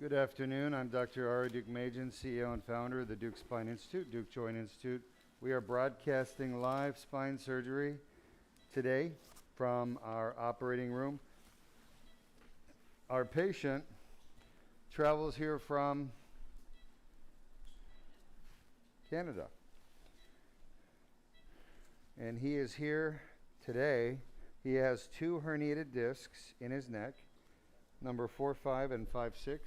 Good afternoon. I'm Dr. Ara Duke-Majan, CEO and founder of the Duke Spine Institute, Duke Joint Institute. We are broadcasting live spine surgery today from our operating room. Our patient travels here from Canada, and he is here today. He has two herniated discs in his neck, number 4-5 and 5-6.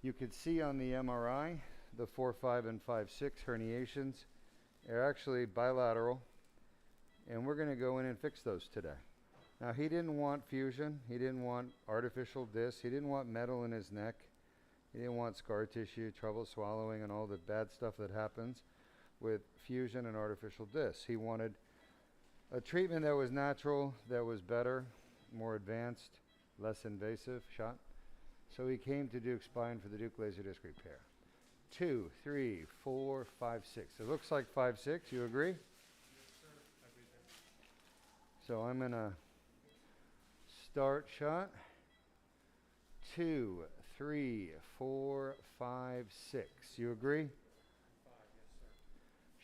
You could see on the MRI the 4-5 and 5-6 herniations are actually bilateral, and we're going to go in and fix those today. Now, he didn't want fusion, he didn't want artificial discs, he didn't want metal in his neck, he didn't want scar tissue, trouble swallowing, and all the bad stuff that happens with fusion and artificial discs. He wanted a treatment that was natural, that was better, more advanced, less invasive shot. So he came to Duke Spine for the Duke Laser Disc Repair. 2, 3, 4, 5, 6. It looks like 5-6. You agree? Yes, sir. Everything. So I'm going to start shot. 2, 3, 4, 5, 6. You agree? 5, yes,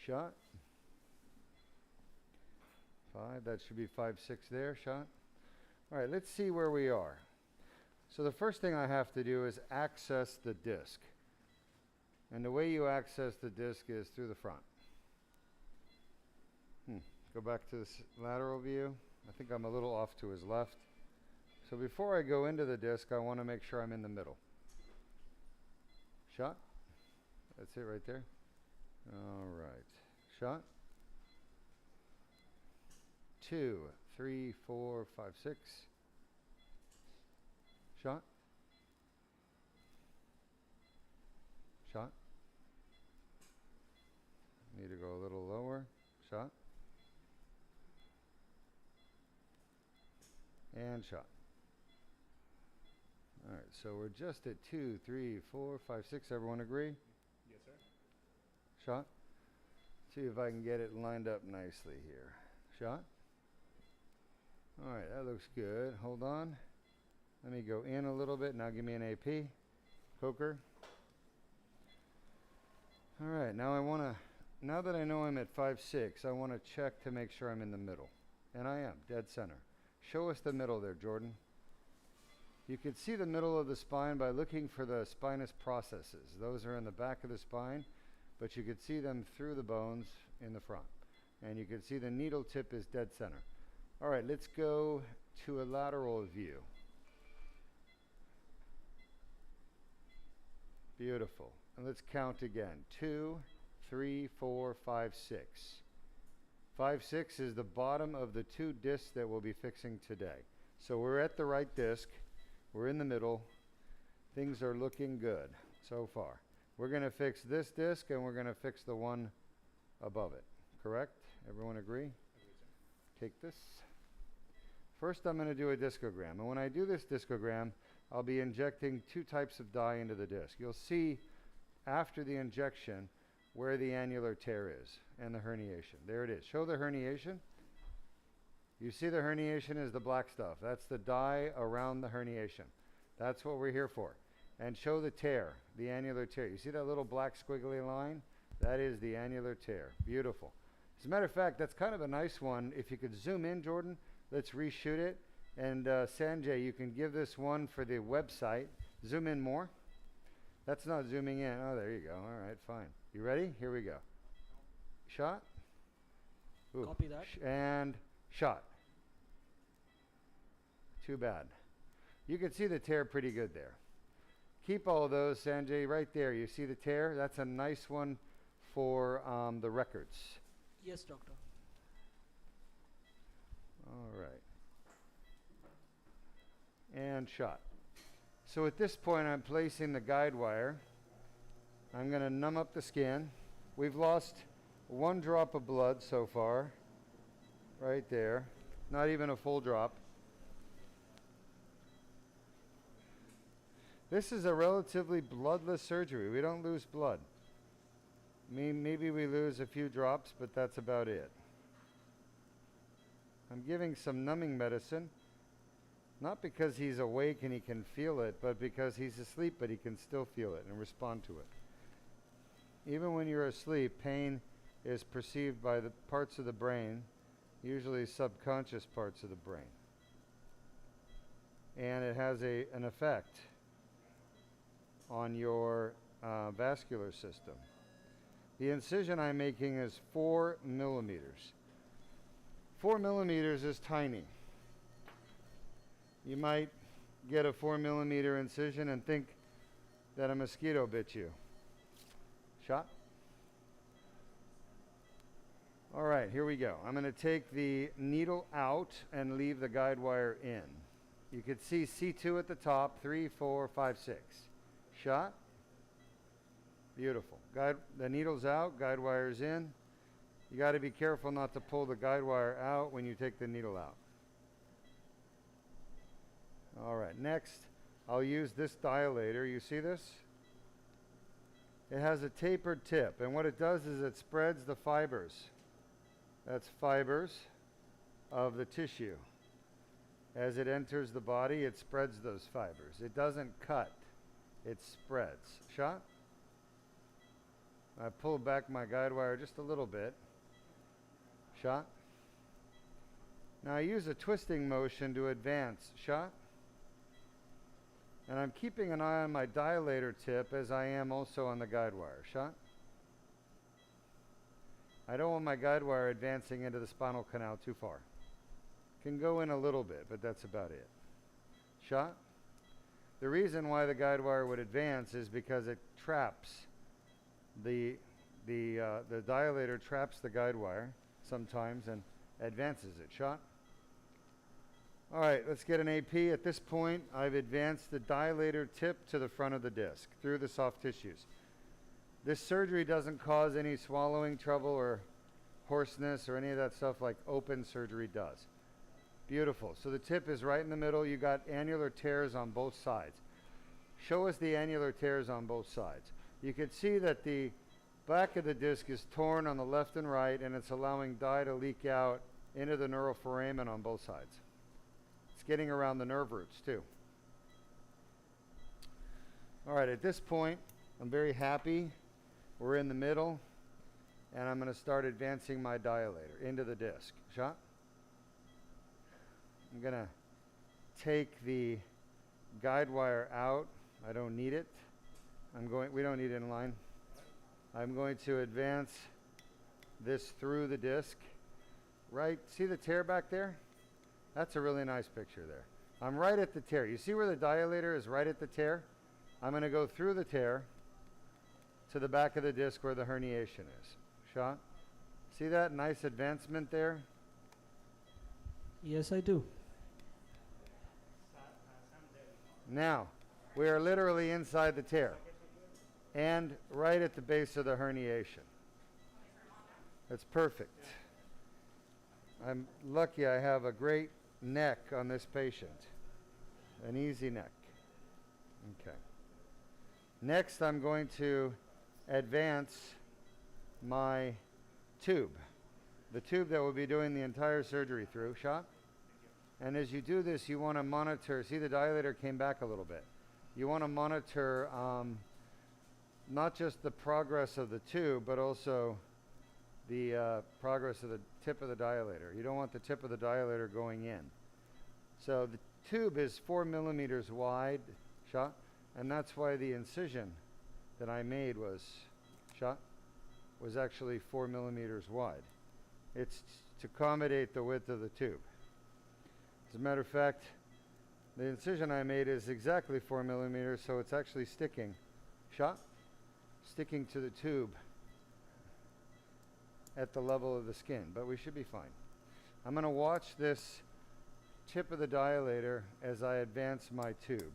sir. Shot. 5. That should be 5-6 there. Shot. All right, let's see where we are. So the first thing I have to do is access the disc. And the way you access the disc is through the front. Go back to this lateral view. I think I'm a little off to his left. So before I go into the disc, I want to make sure I'm in the middle. Shot. That's it right there. All right. Shot. 2, 3, 4, 5, 6. Shot. Shot. Need to go a little lower. Shot. And shot. All right, so we're just at 2, 3, 4, 5, 6. Everyone agree? Yes, sir. Shot. See if I can get it lined up nicely here. Shot. All right, that looks good. Hold on. Let me go in a little bit. Now give me an AP. Poker. All right, now that I know I'm at 5-6, I want to check to make sure I'm in the middle. And I am, dead center. Show us the middle there, Jordan. You can see the middle of the spine by looking for the spinous processes. Those are in the back of the spine, but you could see them through the bones in the front. And you can see the needle tip is dead center. All right, let's go to a lateral view. Beautiful. And let's count again. 2, 3, 4, 5, 6. 5-6 is the bottom of the two discs that we'll be fixing today. So we're at the right disc. We're in the middle. Things are looking good so far. We're going to fix this disc and we're going to fix the one above it. Correct? Everyone agree? Take this. First, I'm going to do a discogram. And when I do this discogram, I'll be injecting two types of dye into the disc. You'll see after the injection where the annular tear is and the herniation. There it is. Show the herniation. You see the herniation is the black stuff. That's the dye around the herniation. That's what we're here for. And show the tear, the annular tear. You see that little black squiggly line? That is the annular tear. Beautiful. As a matter of fact, that's kind of a nice one. If you could zoom in, Jordan, let's reshoot it. And Sanjay, you can give this one for the website. Zoom in more. That's not zooming in. Oh, there you go. All right, fine. You ready? Here we go. Shot. Ooh. Copy that. And shot. Too bad. You can see the tear pretty good there. Keep all of those, Sanjay, right there. You see the tear? That's a nice one for the records. Yes, doctor. All right. And shot. So at this point, I'm placing the guide wire. I'm going to numb up the skin. We've lost 1 drop of blood so far. Right there. Not even a full drop. This is a relatively bloodless surgery. We don't lose blood. Maybe we lose a few drops, but that's about it. I'm giving some numbing medicine. Not because he's awake and he can feel it, but because he's asleep but he can still feel it and respond to it. Even when you're asleep, pain is perceived by the parts of the brain, usually subconscious parts of the brain. And it has an effect on your vascular system. The incision I'm making is 4 millimeters. 4 millimeters is tiny. You might get a 4 millimeter incision and think that a mosquito bit you. Shot? All right, here we go. I'm going to take the needle out and leave the guide wire in. You could see C2 at the top, 3, 4, 5, 6. Shot? Beautiful. The needle's out, guide wire's in. You got to be careful not to pull the guide wire out when you take the needle out. All right, next I'll use this dilator. You see this? It has a tapered tip, and what it does is it spreads the fibers. That's fibers of the tissue. As it enters the body, it spreads those fibers. It doesn't cut, it spreads. Shot? I pull back my guide wire just a little bit. Shot? Now I use a twisting motion to advance. Shot? And I'm keeping an eye on my dilator tip as I am also on the guide wire. Shot? I don't want my guide wire advancing into the spinal canal too far. Can go in a little bit, but that's about it. Shot? The reason why the guide wire would advance is because it traps the dilator traps the guide wire sometimes and advances it. Shot? All right, let's get an AP. At this point, I've advanced the dilator tip to the front of the disc through the soft tissues. This surgery doesn't cause any swallowing trouble or hoarseness or any of that stuff like open surgery does. Beautiful. So the tip is right in the middle. You got annular tears on both sides. Show us the annular tears on both sides. You can see that the back of the disc is torn on the left and right, and it's allowing dye to leak out into the neuroforamen on both sides. It's getting around the nerve roots too. All right, at this point, I'm very happy. We're in the middle, and I'm going to start advancing my dilator into the disc. Shot? I'm going to take the guide wire out. I don't need it. We don't need it in line. I'm going to advance this through the disc. Right, see the tear back there? That's a really nice picture there. I'm right at the tear. You see where the dilator is right at the tear? I'm going to go through the tear to the back of the disc where the herniation is. Shot? See that nice advancement there? Yes, I do. Now, we are literally inside the tear and right at the base of the herniation. That's perfect. I'm lucky I have a great neck on this patient. An easy neck. Okay. Next, I'm going to advance my tube. The tube that we'll be doing the entire surgery through. Shot? And as you do this, you want to monitor. See, the dilator came back a little bit. You want to monitor not just the progress of the tube, but also the progress of the tip of the dilator. You don't want the tip of the dilator going in. So the tube is 4 millimeters wide. Shot? And that's why the incision that I made was actually 4 millimeters wide. It's to accommodate the width of the tube. As a matter of fact, the incision I made is exactly 4 millimeters, so it's actually sticking. Shot? Sticking to the tube at the level of the skin, but we should be fine. I'm going to watch this tip of the dilator as I advance my tube.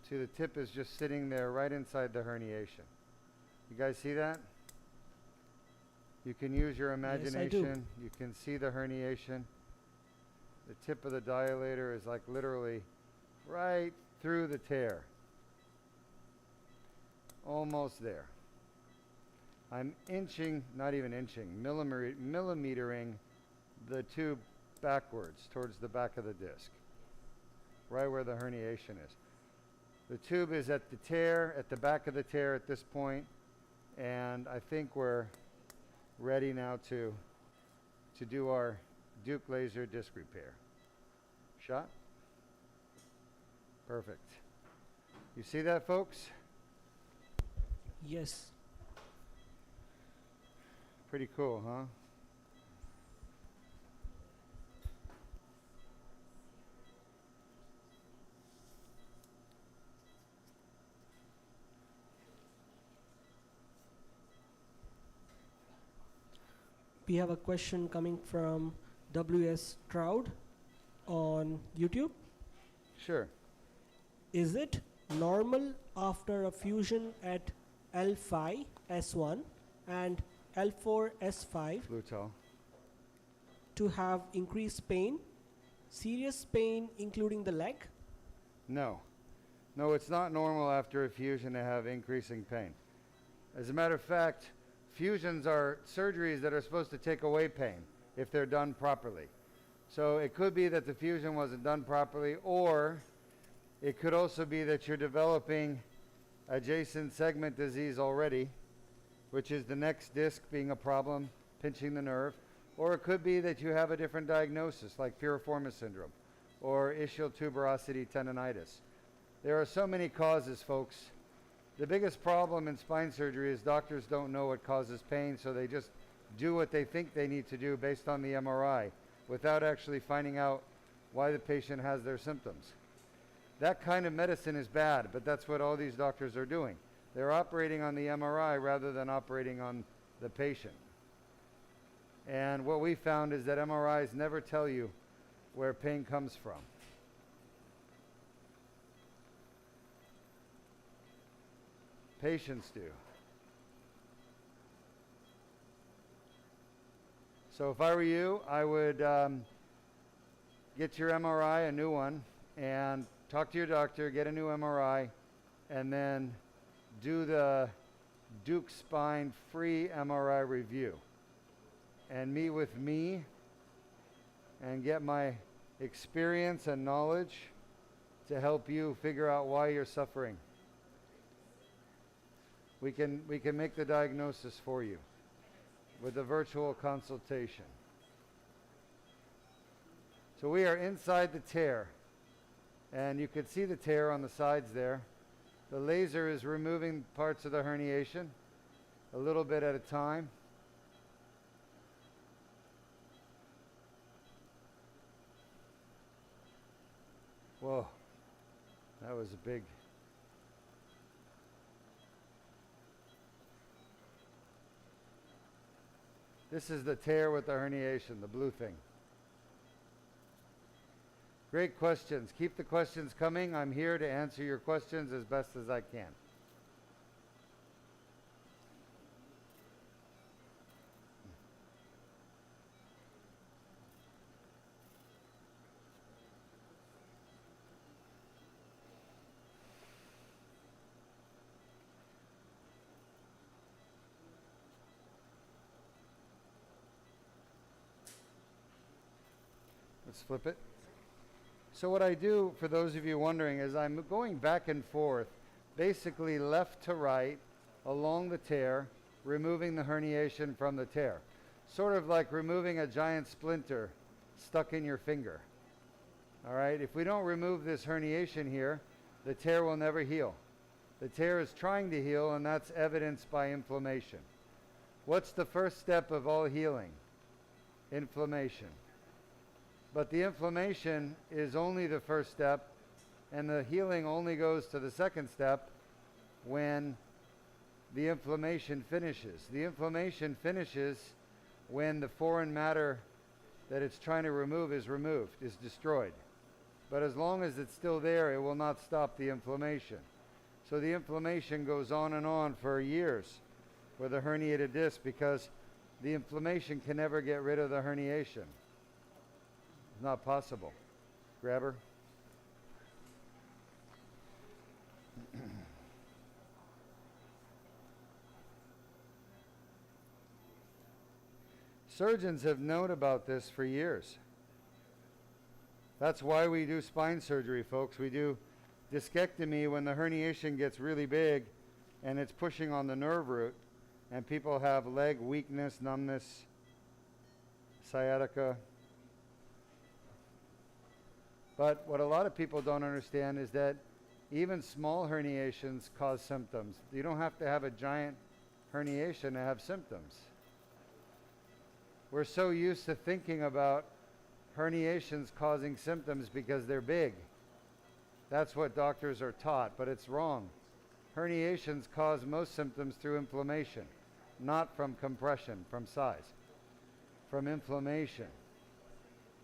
See, the tip is just sitting there right inside the herniation. You guys see that? You can use your imagination. Yes, I do. You can see the herniation. The tip of the dilator is like literally right through the tear. Almost there. I'm inching, not even inching, millimetering the tube backwards towards the back of the disc, right where the herniation is. The tube is at the tear, at the back of the tear at this point, and I think we're ready now to do our Duke laser disc repair. Shot? Perfect. You see that, folks? Yes. Pretty cool, huh? We have a question coming from W.S. Stroud on YouTube. Sure. Is it normal after a fusion at L5 S1 and L4 S5 Bluetooth. to have increased pain, serious pain including the leg? No. No, it's not normal after a fusion to have increasing pain. As a matter of fact, fusions are surgeries that are supposed to take away pain if they're done properly. So it could be that the fusion wasn't done properly, or it could also be that you're developing adjacent segment disease already, which is the next disc being a problem, pinching the nerve. Or it could be that you have a different diagnosis, like piriformis syndrome or ischial tuberosity tendonitis. There are so many causes, folks. The biggest problem in spine surgery is doctors don't know what causes pain, so they just do what they think they need to do based on the MRI without actually finding out why the patient has their symptoms. That kind of medicine is bad, but that's what all these doctors are doing. They're operating on the MRI rather than operating on the patient. And what we found is that MRIs never tell you where pain comes from. Patients do. So if I were you, I would get your MRI, a new one, and talk to your doctor, get a new MRI, and then do the Duke Spine free MRI review. And meet with me and get my experience and knowledge to help you figure out why you're suffering. We can make the diagnosis for you with a virtual consultation. So we are inside the tear, and you can see the tear on the sides there. The laser is removing parts of the herniation a little bit at a time. Whoa, that was a big. This is the tear with the herniation, the blue thing. Great questions. Keep the questions coming. I'm here to answer your questions as best as I can. Let's flip it. So what I do, for those of you wondering, is I'm going back and forth, basically left to right, along the tear, removing the herniation from the tear. Sort of like removing a giant splinter stuck in your finger. All right, if we don't remove this herniation here, the tear will never heal. The tear is trying to heal, and that's evidenced by inflammation. What's the first step of all healing? Inflammation. But the inflammation is only the first step, and the healing only goes to the second step when the inflammation finishes. The inflammation finishes when the foreign matter that it's trying to remove is removed, is destroyed. But as long as it's still there, it will not stop the inflammation. So the inflammation goes on for years with a herniated disc because the inflammation can never get rid of the herniation. Not possible. Grab her. Surgeons have known about this for years. That's why we do spine surgery, folks. We do discectomy when the herniation gets really big and it's pushing on the nerve root, and people have leg weakness, numbness, sciatica. But what a lot of people don't understand is that even small herniations cause symptoms. You don't have to have a giant herniation to have symptoms. We're so used to thinking about herniations causing symptoms because they're big. That's what doctors are taught, but it's wrong. Herniations cause most symptoms through inflammation, not from compression, from size, from inflammation.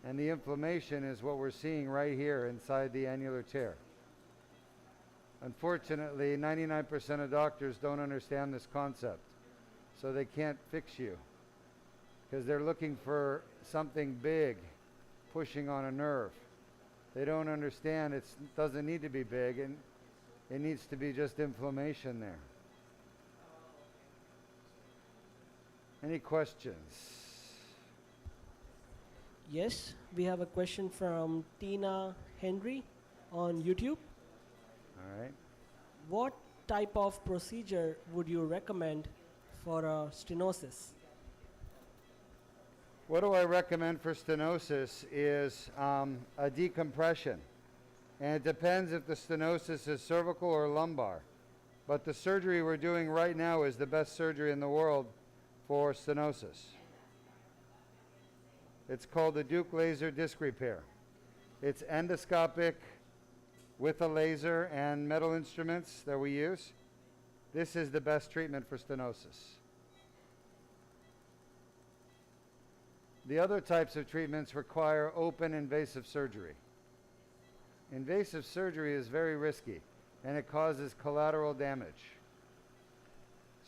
And the inflammation is what we're seeing right here inside the annular tear. Unfortunately, 99% of doctors don't understand this concept, so they can't fix you because they're looking for something big pushing on a nerve. They don't understand it doesn't need to be big, and it needs to be just inflammation there. Any questions? Yes, we have a question from Tina Henry on YouTube. All right. What type of procedure would you recommend for a stenosis? What do I recommend for stenosis is a decompression. And it depends if the stenosis is cervical or lumbar. But the surgery we're doing right now is the best surgery in the world for stenosis. It's called the Duke laser disc repair. It's endoscopic with a laser and metal instruments that we use. This is the best treatment for stenosis. The other types of treatments require open invasive surgery. Invasive surgery is very risky, and it causes collateral damage.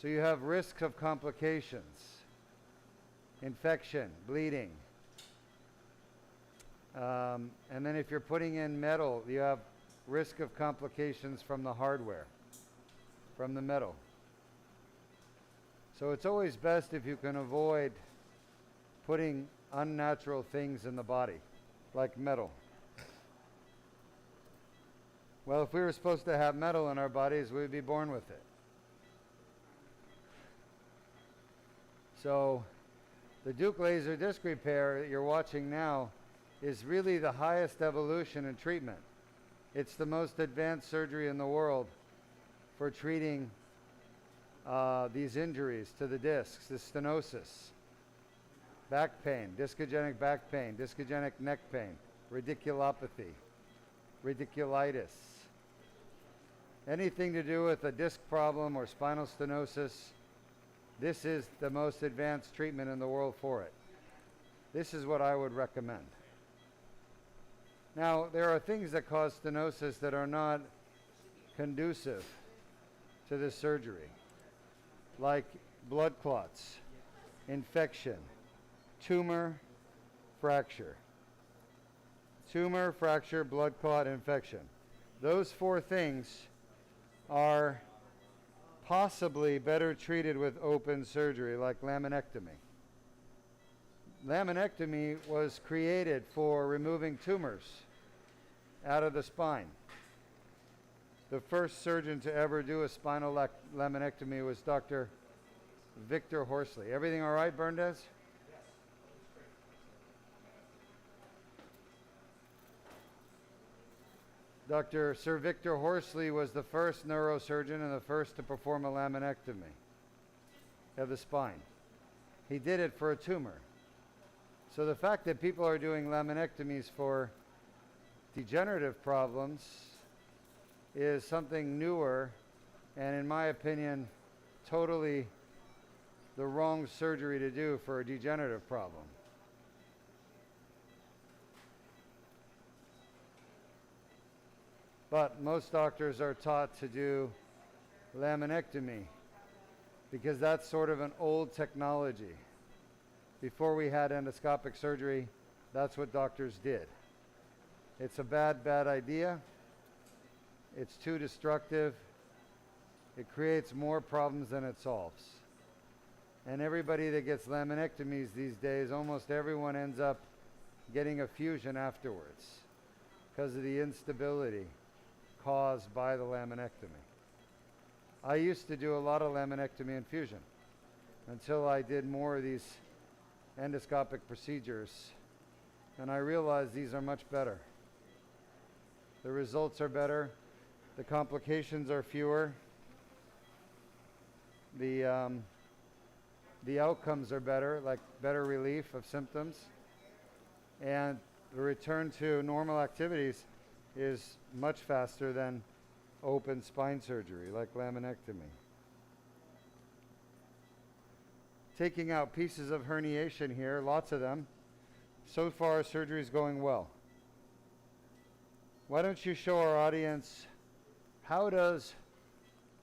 So you have risks of complications, infection, bleeding. And then if you're putting in metal, you have risk of complications from the hardware, from the metal. So it's always best if you can avoid putting unnatural things in the body, like metal. Well, if we were supposed to have metal in our bodies, we'd be born with it. So the Duke laser disc repair that you're watching now is really the highest evolution in treatment. It's the most advanced surgery in the world for treating these injuries to the discs, the stenosis, back pain, discogenic back pain, discogenic neck pain, radiculopathy, radiculitis. Anything to do with a disc problem or spinal stenosis, this is the most advanced treatment in the world for it. This is what I would recommend. Now, there are things that cause stenosis that are not conducive to this surgery, like blood clots, infection, tumor, fracture. Tumor, fracture, blood clot, infection. Those four things are possibly better treated with open surgery, like laminectomy. Laminectomy was created for removing tumors out of the spine. The first surgeon to ever do a spinal laminectomy was Dr. Victor Horsley. Everything all right, Berndes? Dr. Sir Victor Horsley was the first neurosurgeon and the first to perform a laminectomy of the spine. He did it for a tumor. So the fact that people are doing laminectomies for degenerative problems is something newer, and in my opinion, totally the wrong surgery to do for a degenerative problem. But most doctors are taught to do laminectomy because that's sort of an old technology. Before we had endoscopic surgery, that's what doctors did. It's a bad idea. It's too destructive. It creates more problems than it solves. And everybody that gets laminectomies these days, almost everyone ends up getting a fusion afterwards because of the instability caused by the laminectomy. I used to do a lot of laminectomy and fusion until I did more of these endoscopic procedures, and I realized these are much better. The results are better, the complications are fewer, the outcomes are better, like better relief of symptoms, and the return to normal activities is much faster than open spine surgery, like laminectomy. Taking out pieces of herniation here, lots of them. So far, surgery is going well. Why don't you show our audience, how does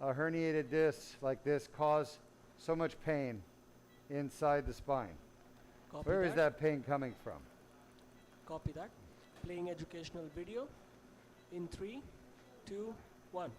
a herniated disc like this cause so much pain inside the spine? Copy Where is that pain coming from? Copy that. Playing educational video in 3, 2, 1.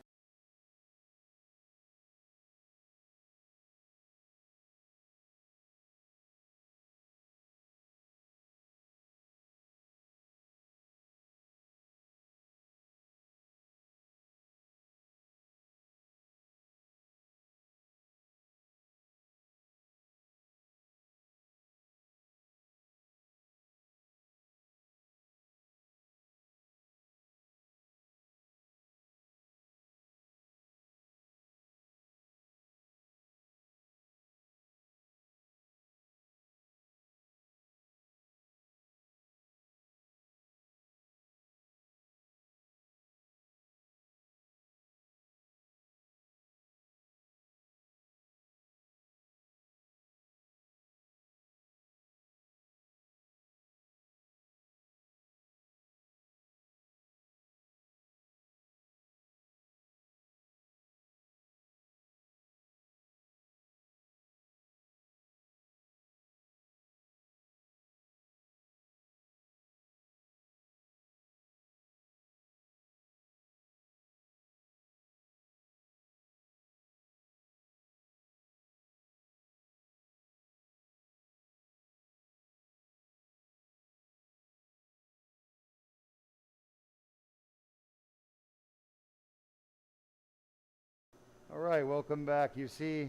All right, welcome back. You see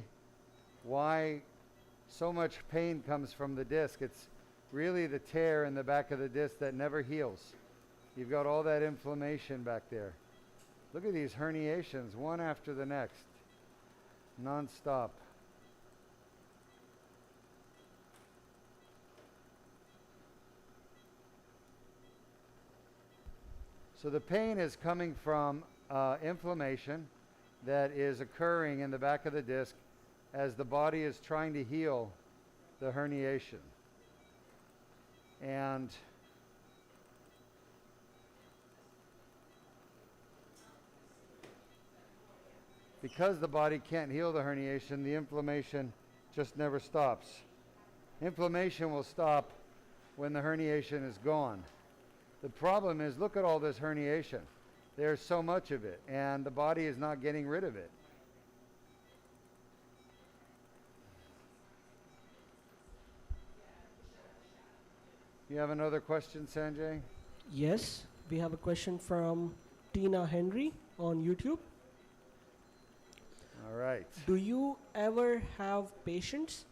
why so much pain comes from the disc. It's really the tear in the back of the disc that never heals. You've got all that inflammation back there. Look at these herniations, one after the next, non-stop. So the pain is coming from inflammation that is occurring in the back of the disc as the body is trying to heal the herniation. And because the body can't heal the herniation, the inflammation just never stops. Inflammation will stop when the herniation is gone. The problem is, look at all this herniation. There's so much of it, and the body is not getting rid of it. You have another question, Sanjay? Yes, we have a question from Tina Henry on YouTube. All right. Do you ever have patients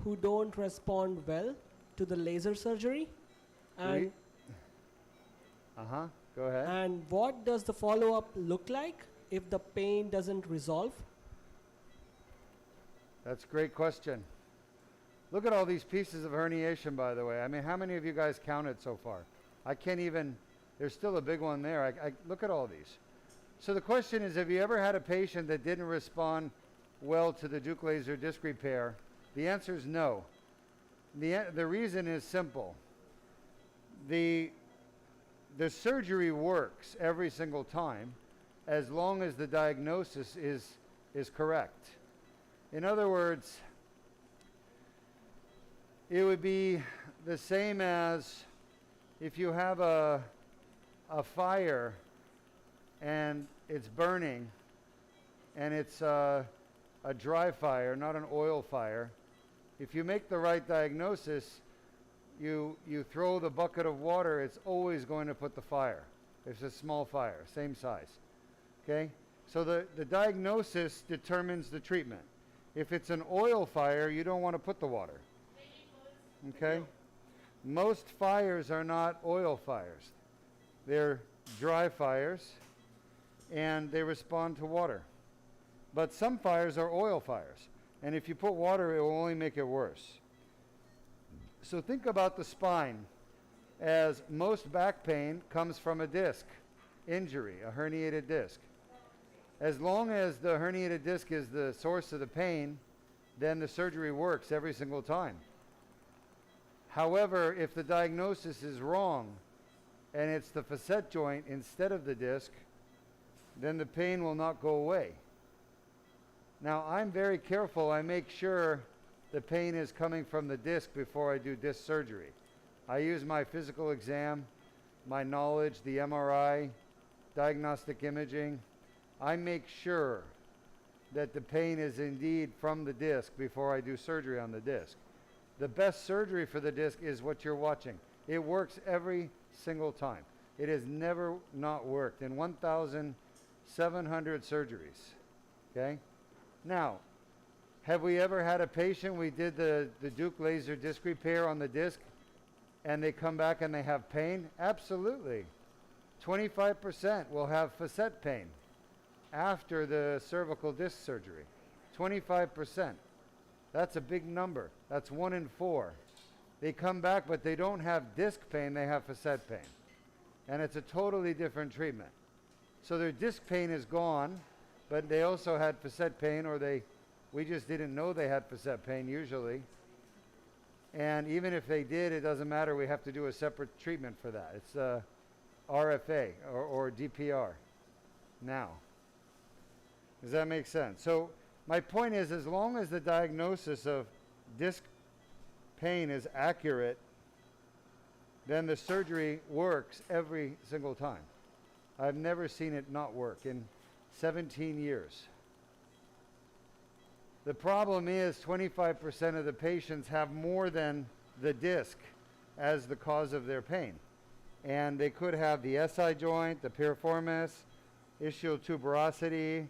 who don't respond well to the laser surgery? And Go ahead. And what does the follow-up look like if the pain doesn't resolve? That's a great question. Look at all these pieces of herniation, by the way. I mean, how many of you guys counted so far? I can't even, there's still a big one there. I look at all these. So the question is, have you ever had a patient that didn't respond well to the Duke laser disc repair? The answer is no. The reason is simple. The surgery works every single time as long as the diagnosis is correct. In other words, it would be the same as if you have a fire and it's burning and it's a dry fire, not an oil fire, If you make the right diagnosis, you throw the bucket of water, it's always going to put the fire. It's a small fire, same size. Okay? So the diagnosis determines the treatment. If it's an oil fire, you don't want to put the water. Okay? Most fires are not oil fires. They're dry fires, and they respond to water. But some fires are oil fires. And if you put water, it will only make it worse. So think about the spine, as most back pain comes from a disc injury, a herniated disc. As long as the herniated disc is the source of the pain, then the surgery works every single time. However, if the diagnosis is wrong and it's the facet joint instead of the disc, then the pain will not go away. Now, I'm very careful. I make sure the pain is coming from the disc before I do disc surgery. I use my physical exam, my knowledge, the MRI, diagnostic imaging. I make sure that the pain is indeed from the disc before I do surgery on the disc. The best surgery for the disc is what you're watching. It works every single time. It has never not worked in 1,700 surgeries. Okay? Now, have we ever had a patient, we did the Duke laser disc repair on the disc, and they come back and they have pain? Absolutely. 25% will have facet pain after the cervical disc surgery. 25%. That's a big number. That's 1 in 4. They come back, but they don't have disc pain, they have facet pain. And it's a totally different treatment. So their disc pain is gone, but they also had facet pain, or we just didn't know they had facet pain usually. And even if they did, it doesn't matter. We have to do a separate treatment for that. It's RFA or DPR now. Does that make sense? So my point is, as long as the diagnosis of disc pain is accurate, then the surgery works every single time. I've never seen it not work in 17 years. The problem is 25% of the patients have more than the disc as the cause of their pain. And they could have the SI joint, the piriformis, ischial tuberosity,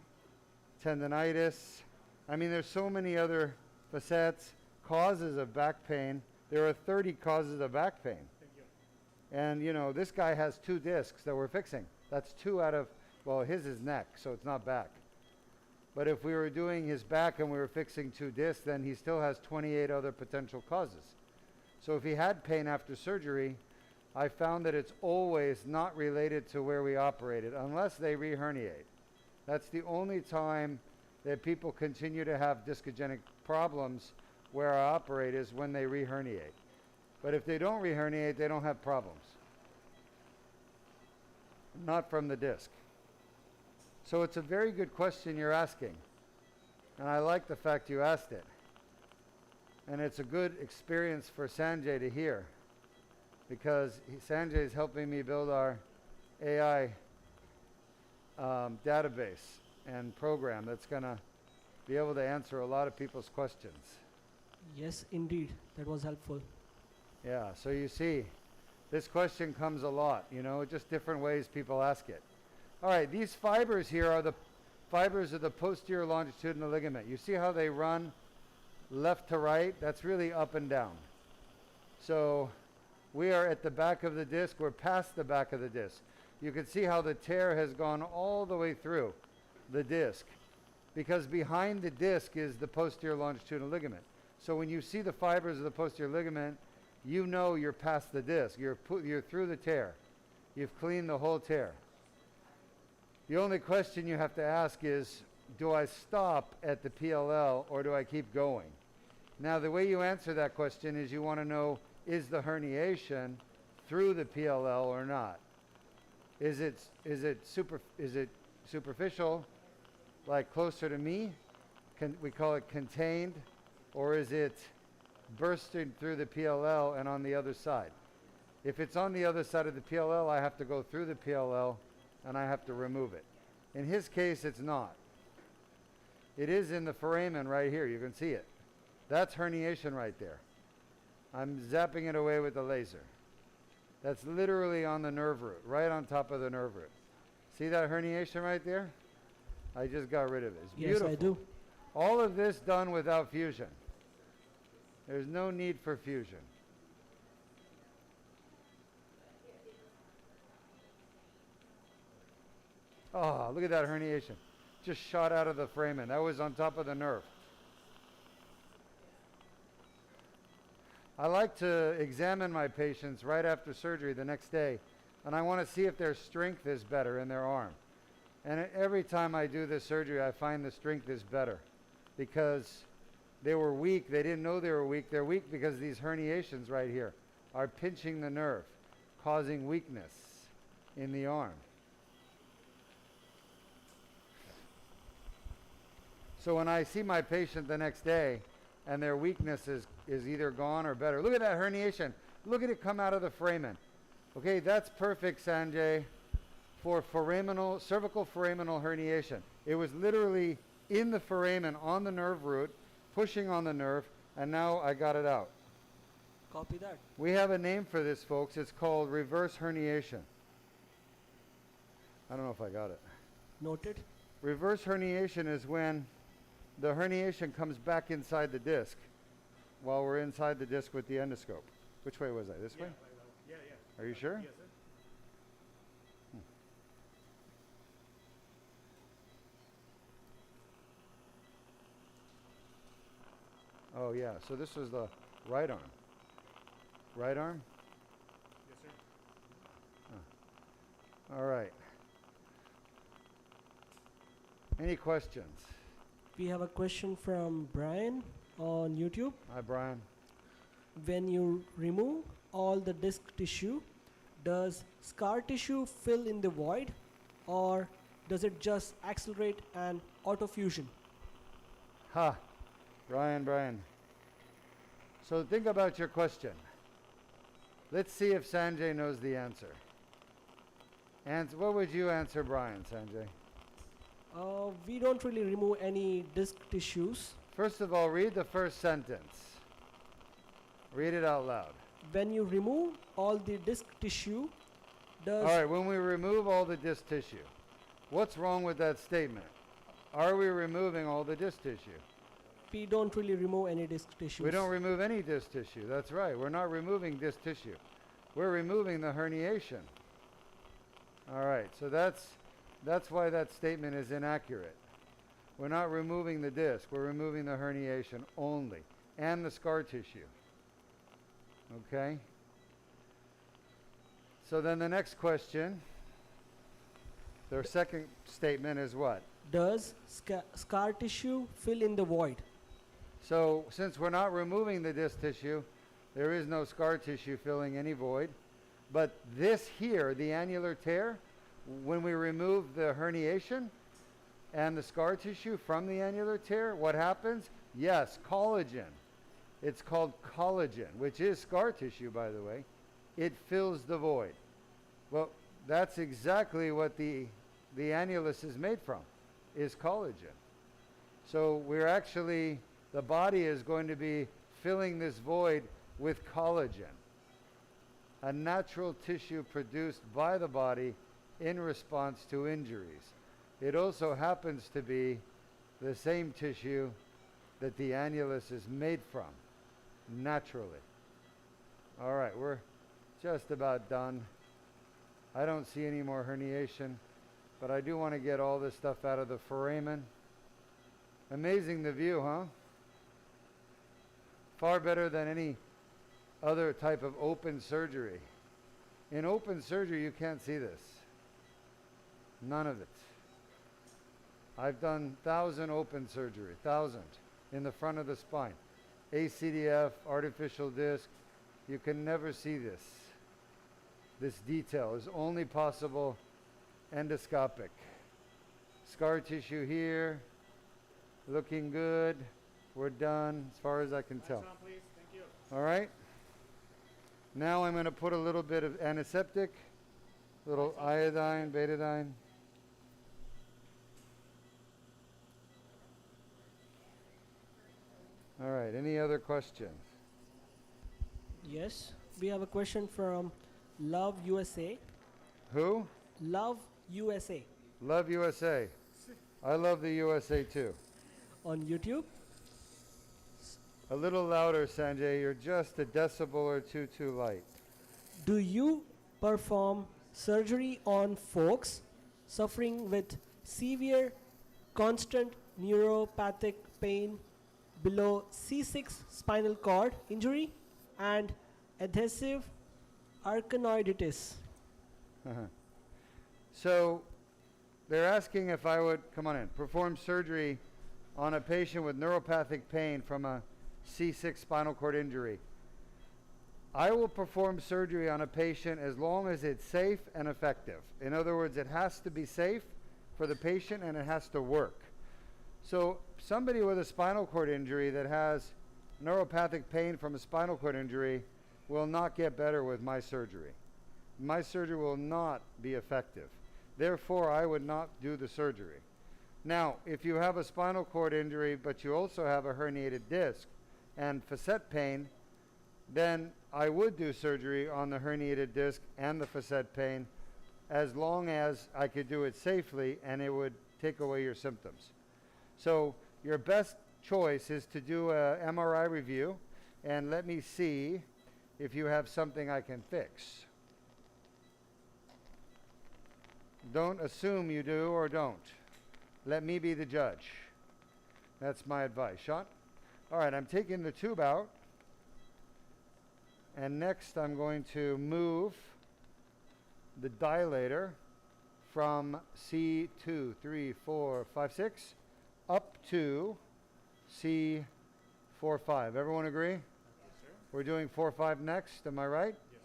tendinitis. I mean, there's so many other facets, causes of back pain. There are 30 causes of back pain. And, you know, this guy has 2 discs that we're fixing. That's 2 out of, well, his is neck, so it's not back. But if we were doing his back and we were fixing 2 discs, then he still has 28 other potential causes. So if he had pain after surgery, I found that it's always not related to where we operated, unless they re-herniate. That's the only time that people continue to have discogenic problems where I operate, is when they re-herniate. But if they don't re-herniate, they don't have problems. Not from the disc. So it's a very good question you're asking. And I like the fact you asked it. And it's a good experience for Sanjay to hear, because Sanjay is helping me build our AI database and program that's going to be able to answer a lot of people's questions. Yes, indeed. That was helpful. Yeah, so you see, this question comes a lot, you know, just different ways people ask it. All right, these fibers here are the fibers of the posterior longitudinal ligament. You see how they run left to right? That's really up and down. So we are at the back of the disc. We're past the back of the disc. You can see how the tear has gone all the way through the disc, because behind the disc is the posterior longitudinal ligament. So when you see the fibers of the posterior ligament, you know you're past the disc. You're through the tear. You've cleaned the whole tear. The only question you have to ask is, do I stop at the PLL or do I keep going? Now, the way you answer that question is you want to know, is the herniation through the PLL or not? Is it superficial, like closer to me? We call it contained, or is it bursting through the PLL and on the other side? If it's on the other side of the PLL, I have to go through the PLL and I have to remove it. In his case, it's not. It is in the foramen right here. You can see it. That's herniation right there. I'm zapping it away with the laser. That's literally on the nerve root, right on top of the nerve root. See that herniation right there? I just got rid of it. It's beautiful. Yes, I do. All of this done without fusion. There's no need for fusion. Oh, look at that herniation. Just shot out of the foramen. That was on top of the nerve. I like to examine my patients right after surgery the next day, and I want to see if their strength is better in their arm. And every time I do this surgery, I find the strength is better because they were weak. They didn't know they were weak. They're weak because these herniations right here are pinching the nerve, causing weakness in the arm. So when I see my patient the next day and their weakness is either gone or better. Look at that herniation. Look at it come out of the foramen. Okay, that's perfect, Sanjay, for cervical foraminal herniation. It was literally in the foramen on the nerve root, pushing on the nerve, and now I got it out. Copy that. We have a name for this, folks. It's called reverse herniation. I don't know if I got it. Noted. Reverse herniation is when the herniation comes back inside the disc while we're inside the disc with the endoscope. Which way was I? This way? Yeah. Are you sure? Yes, sir. Oh, yeah. So this was the right arm. Right arm? Yes, sir. All right. Any questions? We have a question from Brian on YouTube. Hi, Brian. When you remove all the disc tissue, does scar tissue fill in the void, or does it just accelerate and autofusion? Ha! Brian. So think about your question. Let's see if Sanjay knows the answer. What would you answer, Brian, Sanjay? We don't really remove any disc tissues. First of all, read the first sentence. Read it out loud. When you remove all the disc tissue, does... All right, when we remove all the disc tissue, what's wrong with that statement? Are we removing all the disc tissue? We don't really remove any disc tissues. We don't remove any disc tissue. That's right. We're not removing disc tissue. We're removing the herniation. All right, so that's why that statement is inaccurate. We're not removing the disc. We're removing the herniation only and the scar tissue. Okay? So then the next question, their second statement is what? Does scar tissue fill in the void? So since we're not removing the disc tissue, there is no scar tissue filling any void. But this here, the annular tear, when we remove the herniation and the scar tissue from the annular tear, what happens? Yes, collagen. It's called collagen, which is scar tissue, by the way. It fills the void. Well, that's exactly what the annulus is made from, is collagen. So we're actually, the body is going to be filling this void with collagen, a natural tissue produced by the body in response to injuries. It also happens to be the same tissue that the annulus is made from, naturally. All right, we're just about done. I don't see any more herniation, but I do want to get all this stuff out of the foramen. Amazing the view, huh? Far better than any other type of open surgery. In open surgery, you can't see this. None of it. I've done 1,000 open surgery, 1,000 in the front of the spine. ACDF, artificial disc, you can never see this. This detail is only possible endoscopic. Scar tissue here, looking good. We're done as far as I can tell. Next one, please. Thank you. All right. Now I'm going to put a little bit of antiseptic, little iodine, betadine. All right, any other questions? Yes, we have a question from Love USA. Who? Love USA Love USA. I love the USA too. on YouTube. A little louder, Sanjay. You're just a decibel or two too light. Do you perform surgery on folks suffering with severe constant neuropathic pain below C6 spinal cord injury and adhesive arachnoiditis? So they're asking if I would, come on in, perform surgery on a patient with neuropathic pain from a C6 spinal cord injury. I will perform surgery on a patient as long as it's safe and effective. In other words, it has to be safe for the patient and it has to work. So somebody with a spinal cord injury that has neuropathic pain from a spinal cord injury will not get better with my surgery. My surgery will not be effective. Therefore, I would not do the surgery. Now, if you have a spinal cord injury, but you also have a herniated disc and facet pain, then I would do surgery on the herniated disc and the facet pain as long as I could do it safely and it would take away your symptoms. So your best choice is to do a MRI review and let me see if you have something I can fix. Don't assume you do or don't. Let me be the judge. That's my advice. Sean? All right, I'm taking the tube out. And next I'm going to move the dilator from C2, 3, 4, 5, 6 up to C4, 5. Everyone agree? Yes, sir. We're doing 4, 5 next. Am I right? Yes,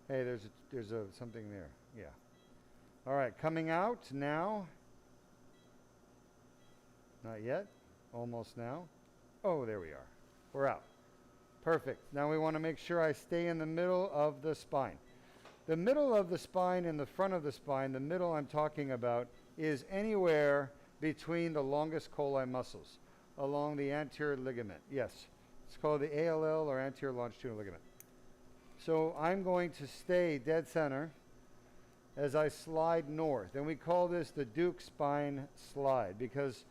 sir. Hey, there's something there. Yeah. All right, coming out now. Not yet. Almost now. Oh, there we are. We're out. Perfect. Now we want to make sure I stay in the middle of the spine. The middle of the spine and the front of the spine, the middle I'm talking about, is anywhere between the longest colli muscles along the anterior ligament. Yes, it's called the ALL or anterior longitudinal ligament. So I'm going to stay dead center as I slide north. And we call this the Duke spine slide because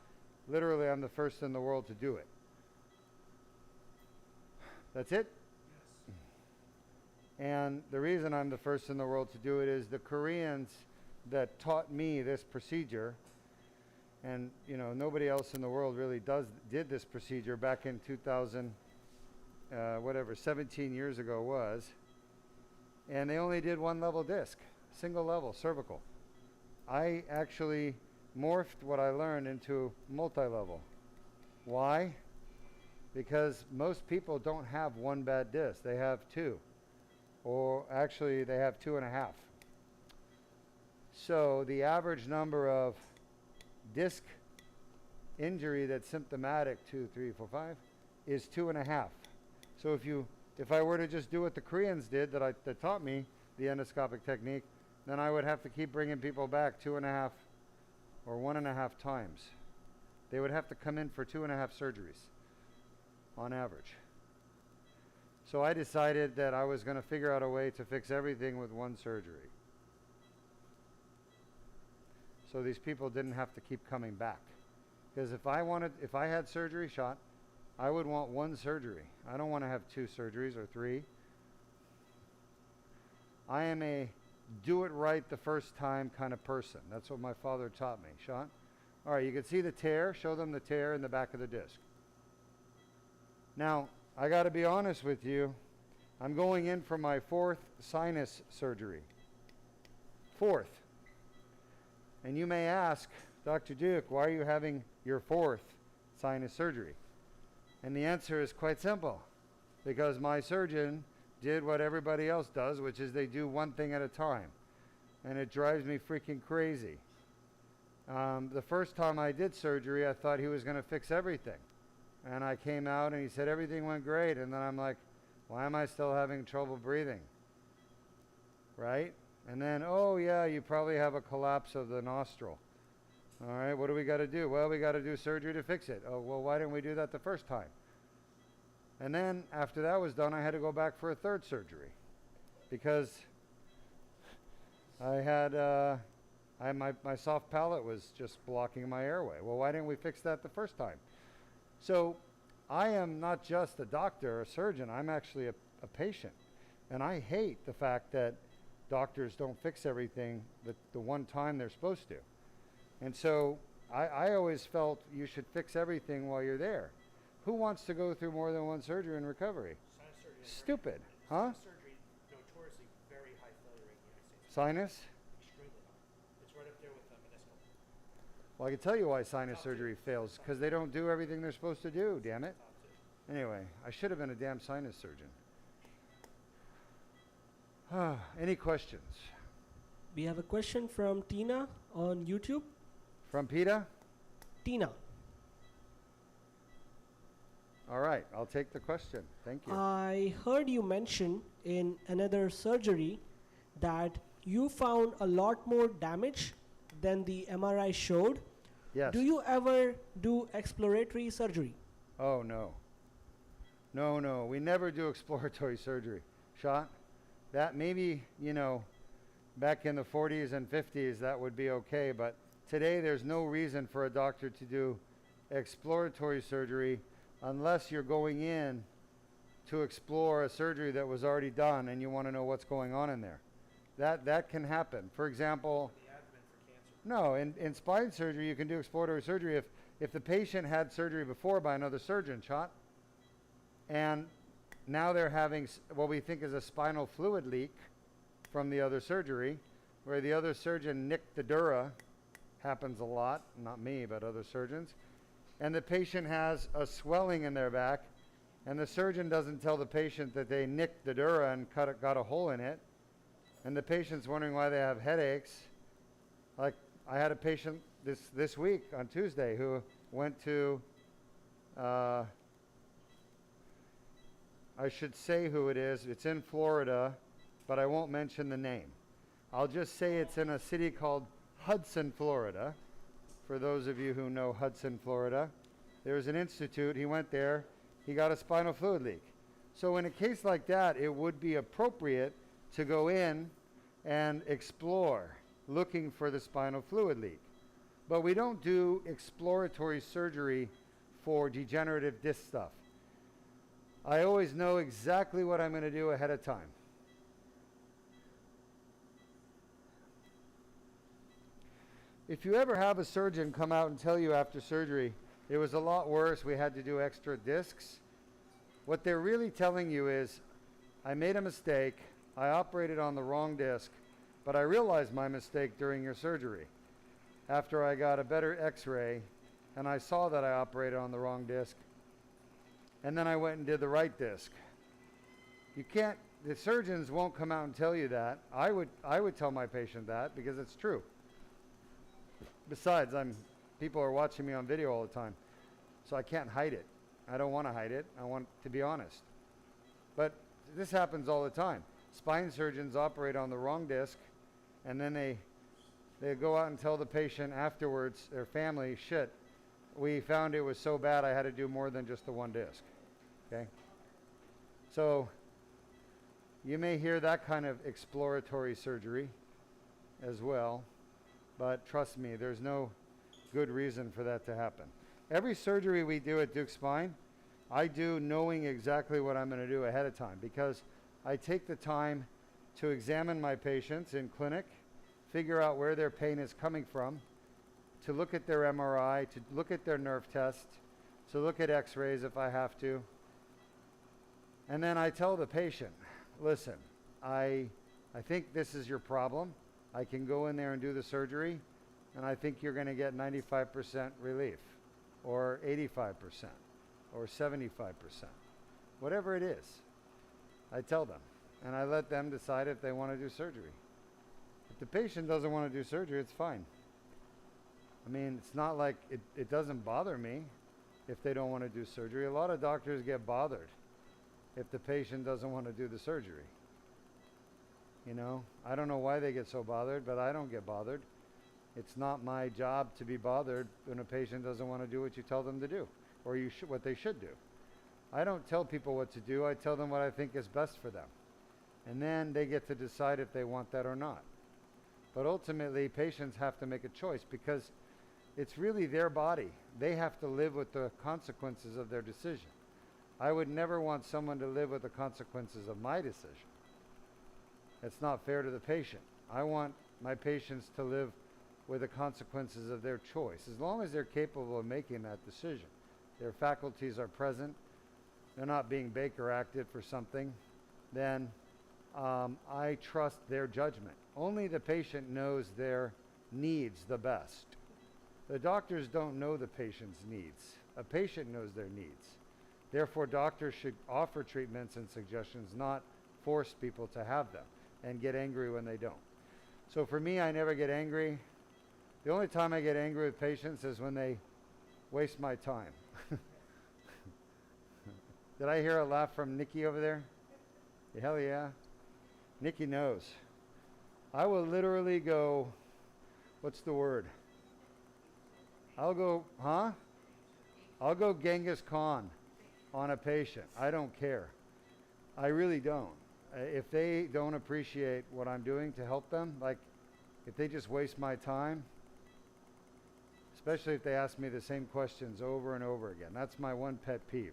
literally I'm the first in the world to do it. That's it? Yes. And the reason I'm the first in the world to do it is the Koreans that taught me this procedure, and you know nobody else in the world really did this procedure back in 2000, 17 years ago was, and they only did one level disc, single level cervical. I actually morphed what I learned into multi-level. Why? Because most people don't have one bad disc, they have two. Or actually they have 2.5. So the average number of disc injury that's symptomatic, 2, 3, 4, 5, is 2.5. So if I were to just do what the Koreans did that taught me the endoscopic technique, then I would have to keep bringing people back 2.5 or 1.5 times. They would have to come in for 2.5 surgeries on average. So I decided that I was going to figure out a way to fix everything with one surgery. So these people didn't have to keep coming back. Because if I had surgery shot, I would want one surgery. I don't want to have 2 surgeries or 3. I am a do it right the first time kind of person. That's what my father taught me. Sean? All right, you can see the tear. Show them the tear in the back of the disc. Now, I got to be honest with you. I'm going in for my 4th sinus surgery. 4th. And you may ask, Dr. Duke, why are you having your 4th sinus surgery? And the answer is quite simple. Because my surgeon did what everybody else does, which is they do one thing at a time. And it drives me freaking crazy. The first time I did surgery, I thought he was going to fix everything. And I came out and he said everything went great. And then I'm like, why am I still having trouble breathing? Right? And then, oh yeah, you probably have a collapse of the nostril. All right, what do we got to do? Well, we got to do surgery to fix it. Oh, well, why didn't we do that the first time? And then after that was done, I had to go back for a third surgery because I had my soft palate was just blocking my airway. Well, why didn't we fix that the first time? So I am not just a doctor or a surgeon. I'm actually a patient. And I hate the fact that doctors don't fix everything the one time they're supposed to. And so I always felt you should fix everything while you're there. Who wants to go through more than one surgery and recovery? Sinus surgery is Stupid, huh? Sinus surgery, notoriously very high failure rate in the United States. Sinus? Extremely high. It's right up there with meniscal. Well, I can tell you why sinus surgery fails, because they don't do everything they're supposed to do, damn it. Top two. Anyway, I should have been a damn sinus surgeon. Any questions? We have a question from Tina on YouTube. From PETA? Tina, All right, I'll take the question. Thank you. I heard you mention in another surgery that you found a lot more damage than the MRI showed. Yes. Do you ever do exploratory surgery? Oh, no. No, we never do exploratory surgery. Shot? That maybe, back in the 40s and 50s, that would be okay, but today there's no reason for a doctor to do exploratory surgery unless you're going in to explore a surgery that was already done and you want to know what's going on in there. That can happen. For example, The abdomen for cancer. no, in spine surgery, you can do exploratory surgery if the patient had surgery before by another surgeon, shot, and now they're having what we think is a spinal fluid leak from the other surgery, where the other surgeon nicked the dura. Happens a lot, not me, but other surgeons. And the patient has a swelling in their back, and the surgeon doesn't tell the patient that they nicked the dura and got a hole in it. And the patient's wondering why they have headaches. Like, I had a patient this week on Tuesday who went to, I should say who it is. It's in Florida, but I won't mention the name. I'll just say it's in a city called Hudson, Florida. For those of you who know Hudson, Florida, there's an institute. He went there. He got a spinal fluid leak. So in a case like that, it would be appropriate to go in and explore, looking for the spinal fluid leak. But we don't do exploratory surgery for degenerative disc stuff. I always know exactly what I'm going to do ahead of time. If you ever have a surgeon come out and tell you after surgery, it was a lot worse, we had to do extra discs, what they're really telling you is, I made a mistake, I operated on the wrong disc, but I realized my mistake during your surgery. After I got a better x-ray, and I saw that I operated on the wrong disc, and then I went and did the right disc. You can't, the surgeons won't come out and tell you that. I would tell my patient that because it's true. Besides, people are watching me on video all the time, so I can't hide it. I don't want to hide it. I want to be honest. But this happens all the time. Spine surgeons operate on the wrong disc, and then they go out and tell the patient afterwards, their family, shit, we found it was so bad I had to do more than just the one disc. Okay? So you may hear that kind of exploratory surgery as well. But trust me, there's no good reason for that to happen. Every surgery we do at Duke Spine, I do knowing exactly what I'm going to do ahead of time because I take the time to examine my patients in clinic, figure out where their pain is coming from, to look at their MRI, to look at their nerve test, to look at x-rays if I have to. And then I tell the patient, listen, I think this is your problem. I can go in there and do the surgery, and I think you're going to get 95% relief, or 85%, or 75%, whatever it is. I tell them, and I let them decide if they want to do surgery. If the patient doesn't want to do surgery, it's fine. I mean, it's not like it doesn't bother me if they don't want to do surgery. A lot of doctors get bothered if the patient doesn't want to do the surgery. You know, I don't know why they get so bothered, but I don't get bothered. It's not my job to be bothered when a patient doesn't want to do what you tell them to do, or what they should do. I don't tell people what to do. I tell them what I think is best for them. And then they get to decide if they want that or not. But ultimately, patients have to make a choice because it's really their body. They have to live with the consequences of their decision. I would never want someone to live with the consequences of my decision. It's not fair to the patient. I want my patients to live with the consequences of their choice, as long as they're capable of making that decision. Their faculties are present, they're not being Baker acted for something, then I trust their judgment. Only the patient knows their needs the best. The doctors don't know the patient's needs. A patient knows their needs. Therefore, doctors should offer treatments and suggestions, not force people to have them and get angry when they don't. So for me, I never get angry. The only time I get angry with patients is when they waste my time. Did I hear a laugh from Nikki over there? Hell yeah. Nikki knows. I will literally go, what's the word? I'll go Genghis Khan on a patient. I don't care. I really don't. If they don't appreciate what I'm doing to help them, like if they just waste my time, especially if they ask me the same questions over and over again. That's my one pet peeve.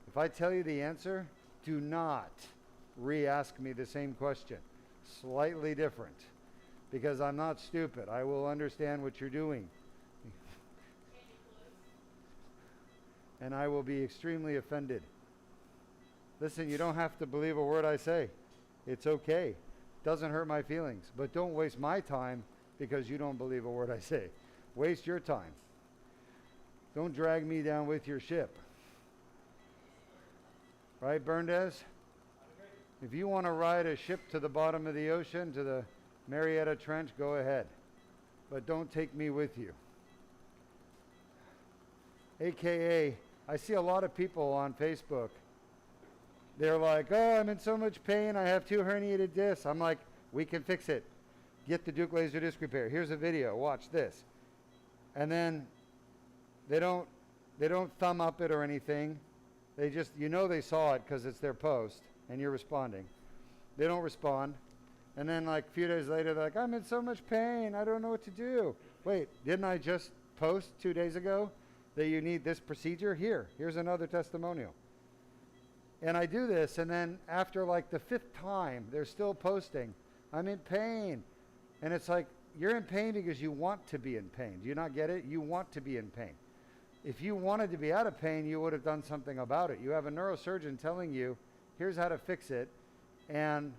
If I tell you the answer, do not re-ask me the same question. Slightly different. Because I'm not stupid. I will understand what you're doing. And I will be extremely offended. Listen, you don't have to believe a word I say. It's okay. Doesn't hurt my feelings. But don't waste my time because you don't believe a word I say. Waste your time. Don't drag me down with your ship. Right, Berndes? If you want to ride a ship to the bottom of the ocean, to the Marietta Trench, go ahead. But don't take me with you. AKA, I see a lot of people on Facebook. They're like, oh, I'm in so much pain. I have 2 herniated discs. I'm like, we can fix it. Get the Duke laser disc repair. Here's a video. Watch this. And then they don't thumb up it or anything. They just, they saw it because it's their post and you're responding. They don't respond. And then like a few days later, they're like, I'm in so much pain. I don't know what to do. Wait, didn't I just post 2 days ago that you need this procedure? Here's another testimonial. And I do this, and then after like the 5th time, they're still posting, I'm in pain. And it's like, you're in pain because you want to be in pain. Do you not get it? You want to be in pain. If you wanted to be out of pain, you would have done something about it. You have a neurosurgeon telling you, here's how to fix it. And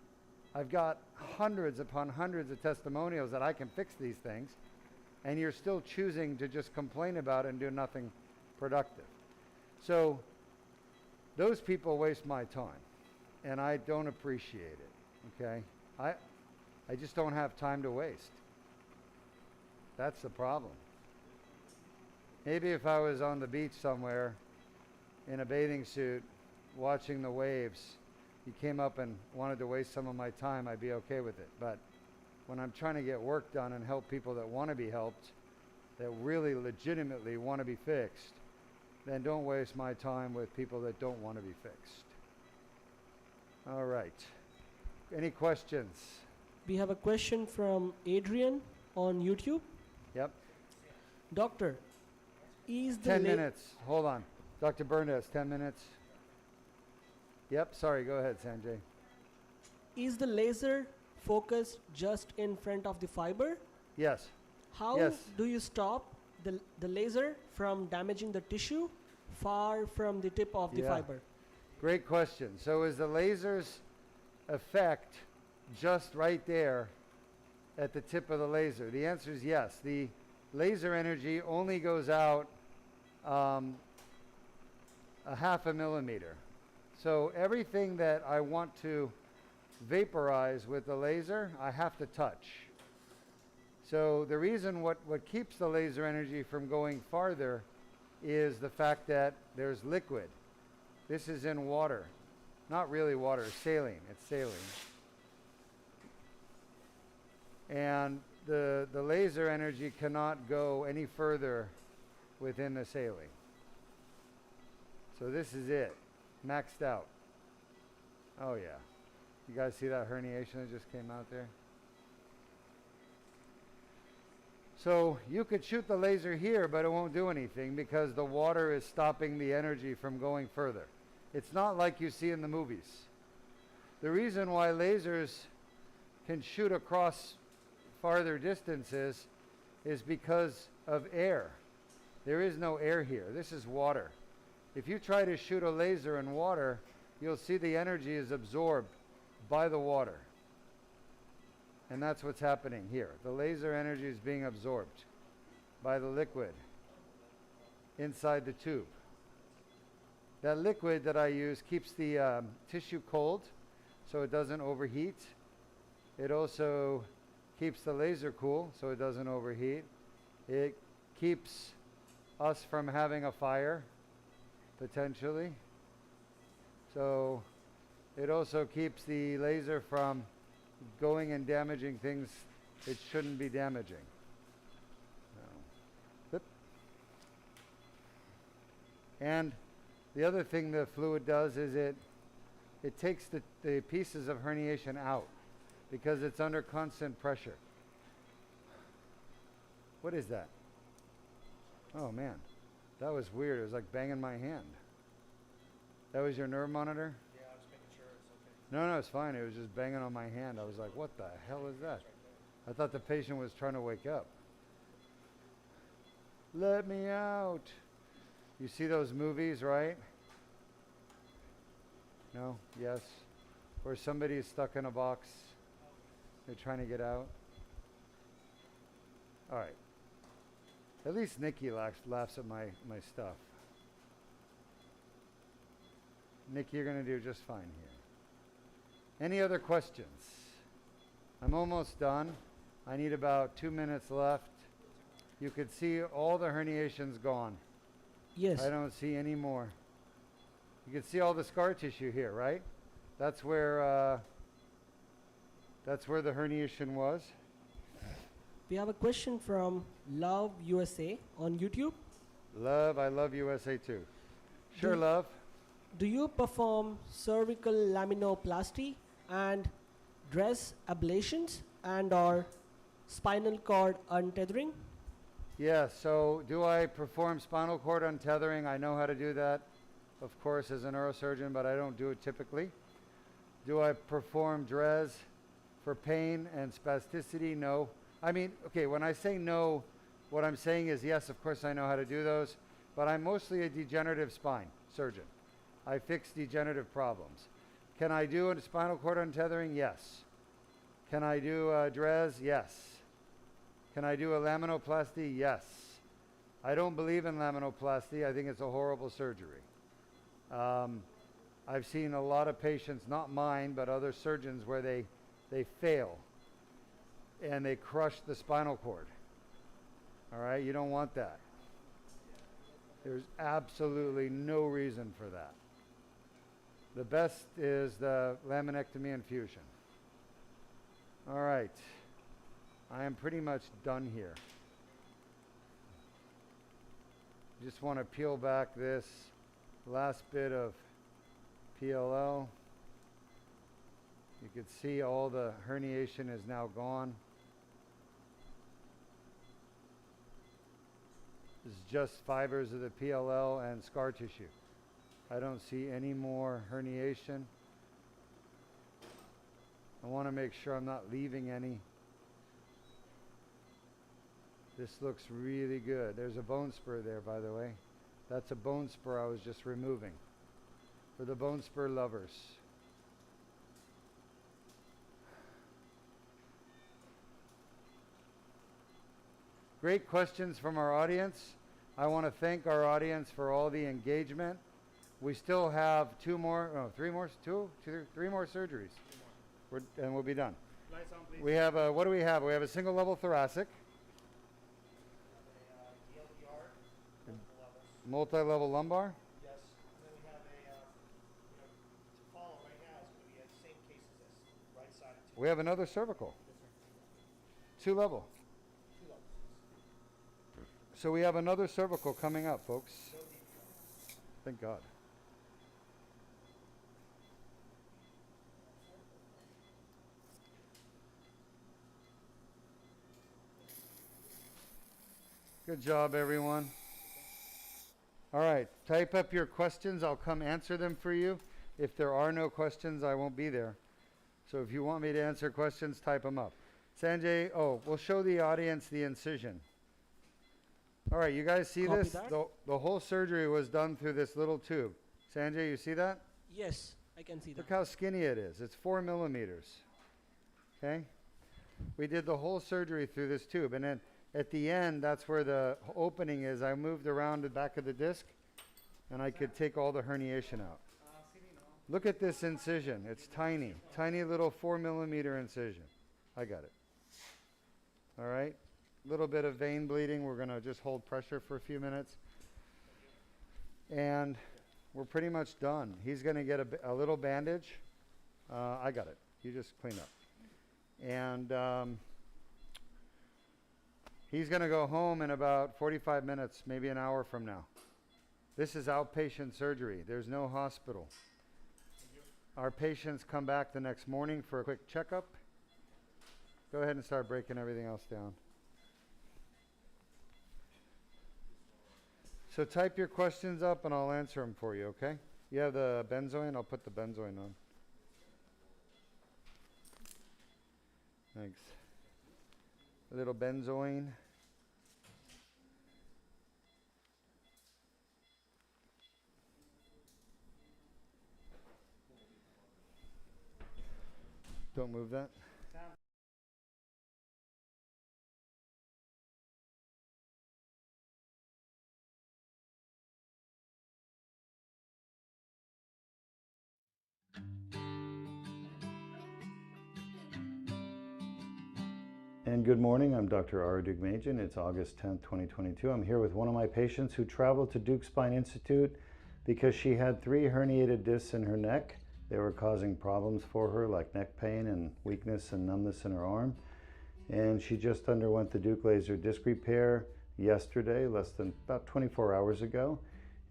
I've got hundreds upon hundreds of testimonials that I can fix these things. And you're still choosing to just complain about it and do nothing productive. So those people waste my time. And I don't appreciate it. Okay? I just don't have time to waste. That's the problem. Maybe if I was on the beach somewhere in a bathing suit watching the waves, you came up and wanted to waste some of my time, I'd be okay with it. But when I'm trying to get work done and help people that want to be helped, that really legitimately want to be fixed, then don't waste my time with people that don't want to be fixed. All right. Any questions? We have a question from Adrian on YouTube. Yep. Doctor, is the 10 minutes. Hold on. Dr. Berndes, 10 minutes. Yep, sorry, go ahead, Sanjay. Is the laser focused just in front of the fiber? Yes. How Yes. do you stop the laser from damaging the tissue far from the tip of the Yeah. fiber? Great question. So is the laser's effect just right there at the tip of the laser? The answer is yes. The laser energy only goes out a 0.5 millimeter. So everything that I want to vaporize with the laser, I have to touch. So the reason what keeps the laser energy from going farther is the fact that there's liquid. This is in water. Not really water, saline. It's saline. And the laser energy cannot go any further within the saline. So this is it, maxed out. Oh yeah. You guys see that herniation that just came out there? So you could shoot the laser here, but it won't do anything because the water is stopping the energy from going further. It's not like you see in the movies. The reason why lasers can shoot across farther distances is because of air. There is no air here. This is water. If you try to shoot a laser in water, you'll see the energy is absorbed by the water. And that's what's happening here. The laser energy is being absorbed by the liquid inside the tube. That liquid that I use keeps the tissue cold so it doesn't overheat. It also keeps the laser cool so it doesn't overheat. It keeps us from having a fire, potentially. So it also keeps the laser from going and damaging things it shouldn't be damaging. So, and the other thing the fluid does is it takes the pieces of herniation out because it's under constant pressure. What is that? Oh man, that was weird. It was like banging my hand. That was your nerve monitor? Yeah, I was making sure it's okay. No, it's fine. It was just banging on my hand. I was like, what the hell is that? I thought the patient was trying to wake up. Let me out. You see those movies, right? No? Yes? Where somebody is stuck in a box. They're trying to get out. All right. At least Nikki laughs at my stuff. Nikki, you're going to do just fine here. Any other questions? I'm almost done. I need about 2 minutes left. You could see all the herniations gone. Yes. I don't see any more. You can see all the scar tissue here, right? That's where the herniation was. We have a question from Love USA on YouTube. Love, I love USA too. Sure, Do- love. Do you perform cervical laminoplasty and dress ablations and or spinal cord untethering? Yeah, so do I perform spinal cord untethering? I know how to do that, of course, as a neurosurgeon, but I don't do it typically. Do I perform DRES for pain and spasticity? No. I mean, okay, when I say no, what I'm saying is yes, of course I know how to do those, but I'm mostly a degenerative spine surgeon. I fix degenerative problems. Can I do a spinal cord untethering? Yes. Can I do DRES? Yes. Can I do a laminoplasty? Yes. I don't believe in laminoplasty. I think it's a horrible surgery. I've seen a lot of patients, not mine, but other surgeons, where they fail and they crush the spinal cord. All right, you don't want that. There's absolutely no reason for that. The best is the laminectomy and fusion. All right. I am pretty much done here. Just want to peel back this last bit of PLL. You can see all the herniation is now gone. This is just fibers of the PLL and scar tissue. I don't see any more herniation. I want to make sure I'm not leaving any. This looks really good. There's a bone spur there, by the way. That's a bone spur I was just removing for the bone spur lovers. Great questions from our audience. I want to thank our audience for all the engagement. We still have three more surgeries. And we'll be done. Lights on, please. We have what do we have? We have a single level thoracic, DLDR, multiple levels. multi-level lumbar. Yes. And then we have to follow right now is going to be the same case as this, right side. We have another cervical. 2-level. So we have another cervical coming up, folks. Thank God. Good job, everyone. All right, type up your questions. I'll come answer them for you. If there are no questions, I won't be there. So if you want me to answer questions, type them up. Sanjay, we'll show the audience the incision. All right, you guys see Copy this? that. The whole surgery was done through this little tube. Sanjay, you see that? Yes, I can see Look that. how skinny it is. It's 4 millimeters. Okay? We did the whole surgery through this tube. And then at the end, that's where the opening is. I moved around the back of the disc, and I could take all the herniation out. Look at this incision. It's tiny. Tiny little 4 millimeter incision. I got it. All right? Little bit of vein bleeding. We're going to just hold pressure for a few minutes. And we're pretty much done. He's going to get a little bandage. I got it. You just clean up. And he's going to go home in about 45 minutes, maybe an hour from now. This is outpatient surgery. There's no hospital. Our patients come back the next morning for a quick checkup. Go ahead and start breaking everything else down. So type your questions up and I'll answer them for you, okay? You have the benzoin? I'll put the benzoin on. Thanks. A little benzoin. Don't move that. And good morning, I'm Dr. Ara Dugmajian. It's August 10th, 2022. I'm here with one of my patients who traveled to Duke Spine Institute because she had 3 herniated discs in her neck. They were causing problems for her like neck pain and weakness and numbness in her arm. And she just underwent the Duke laser disc repair yesterday, less than about 24 hours ago.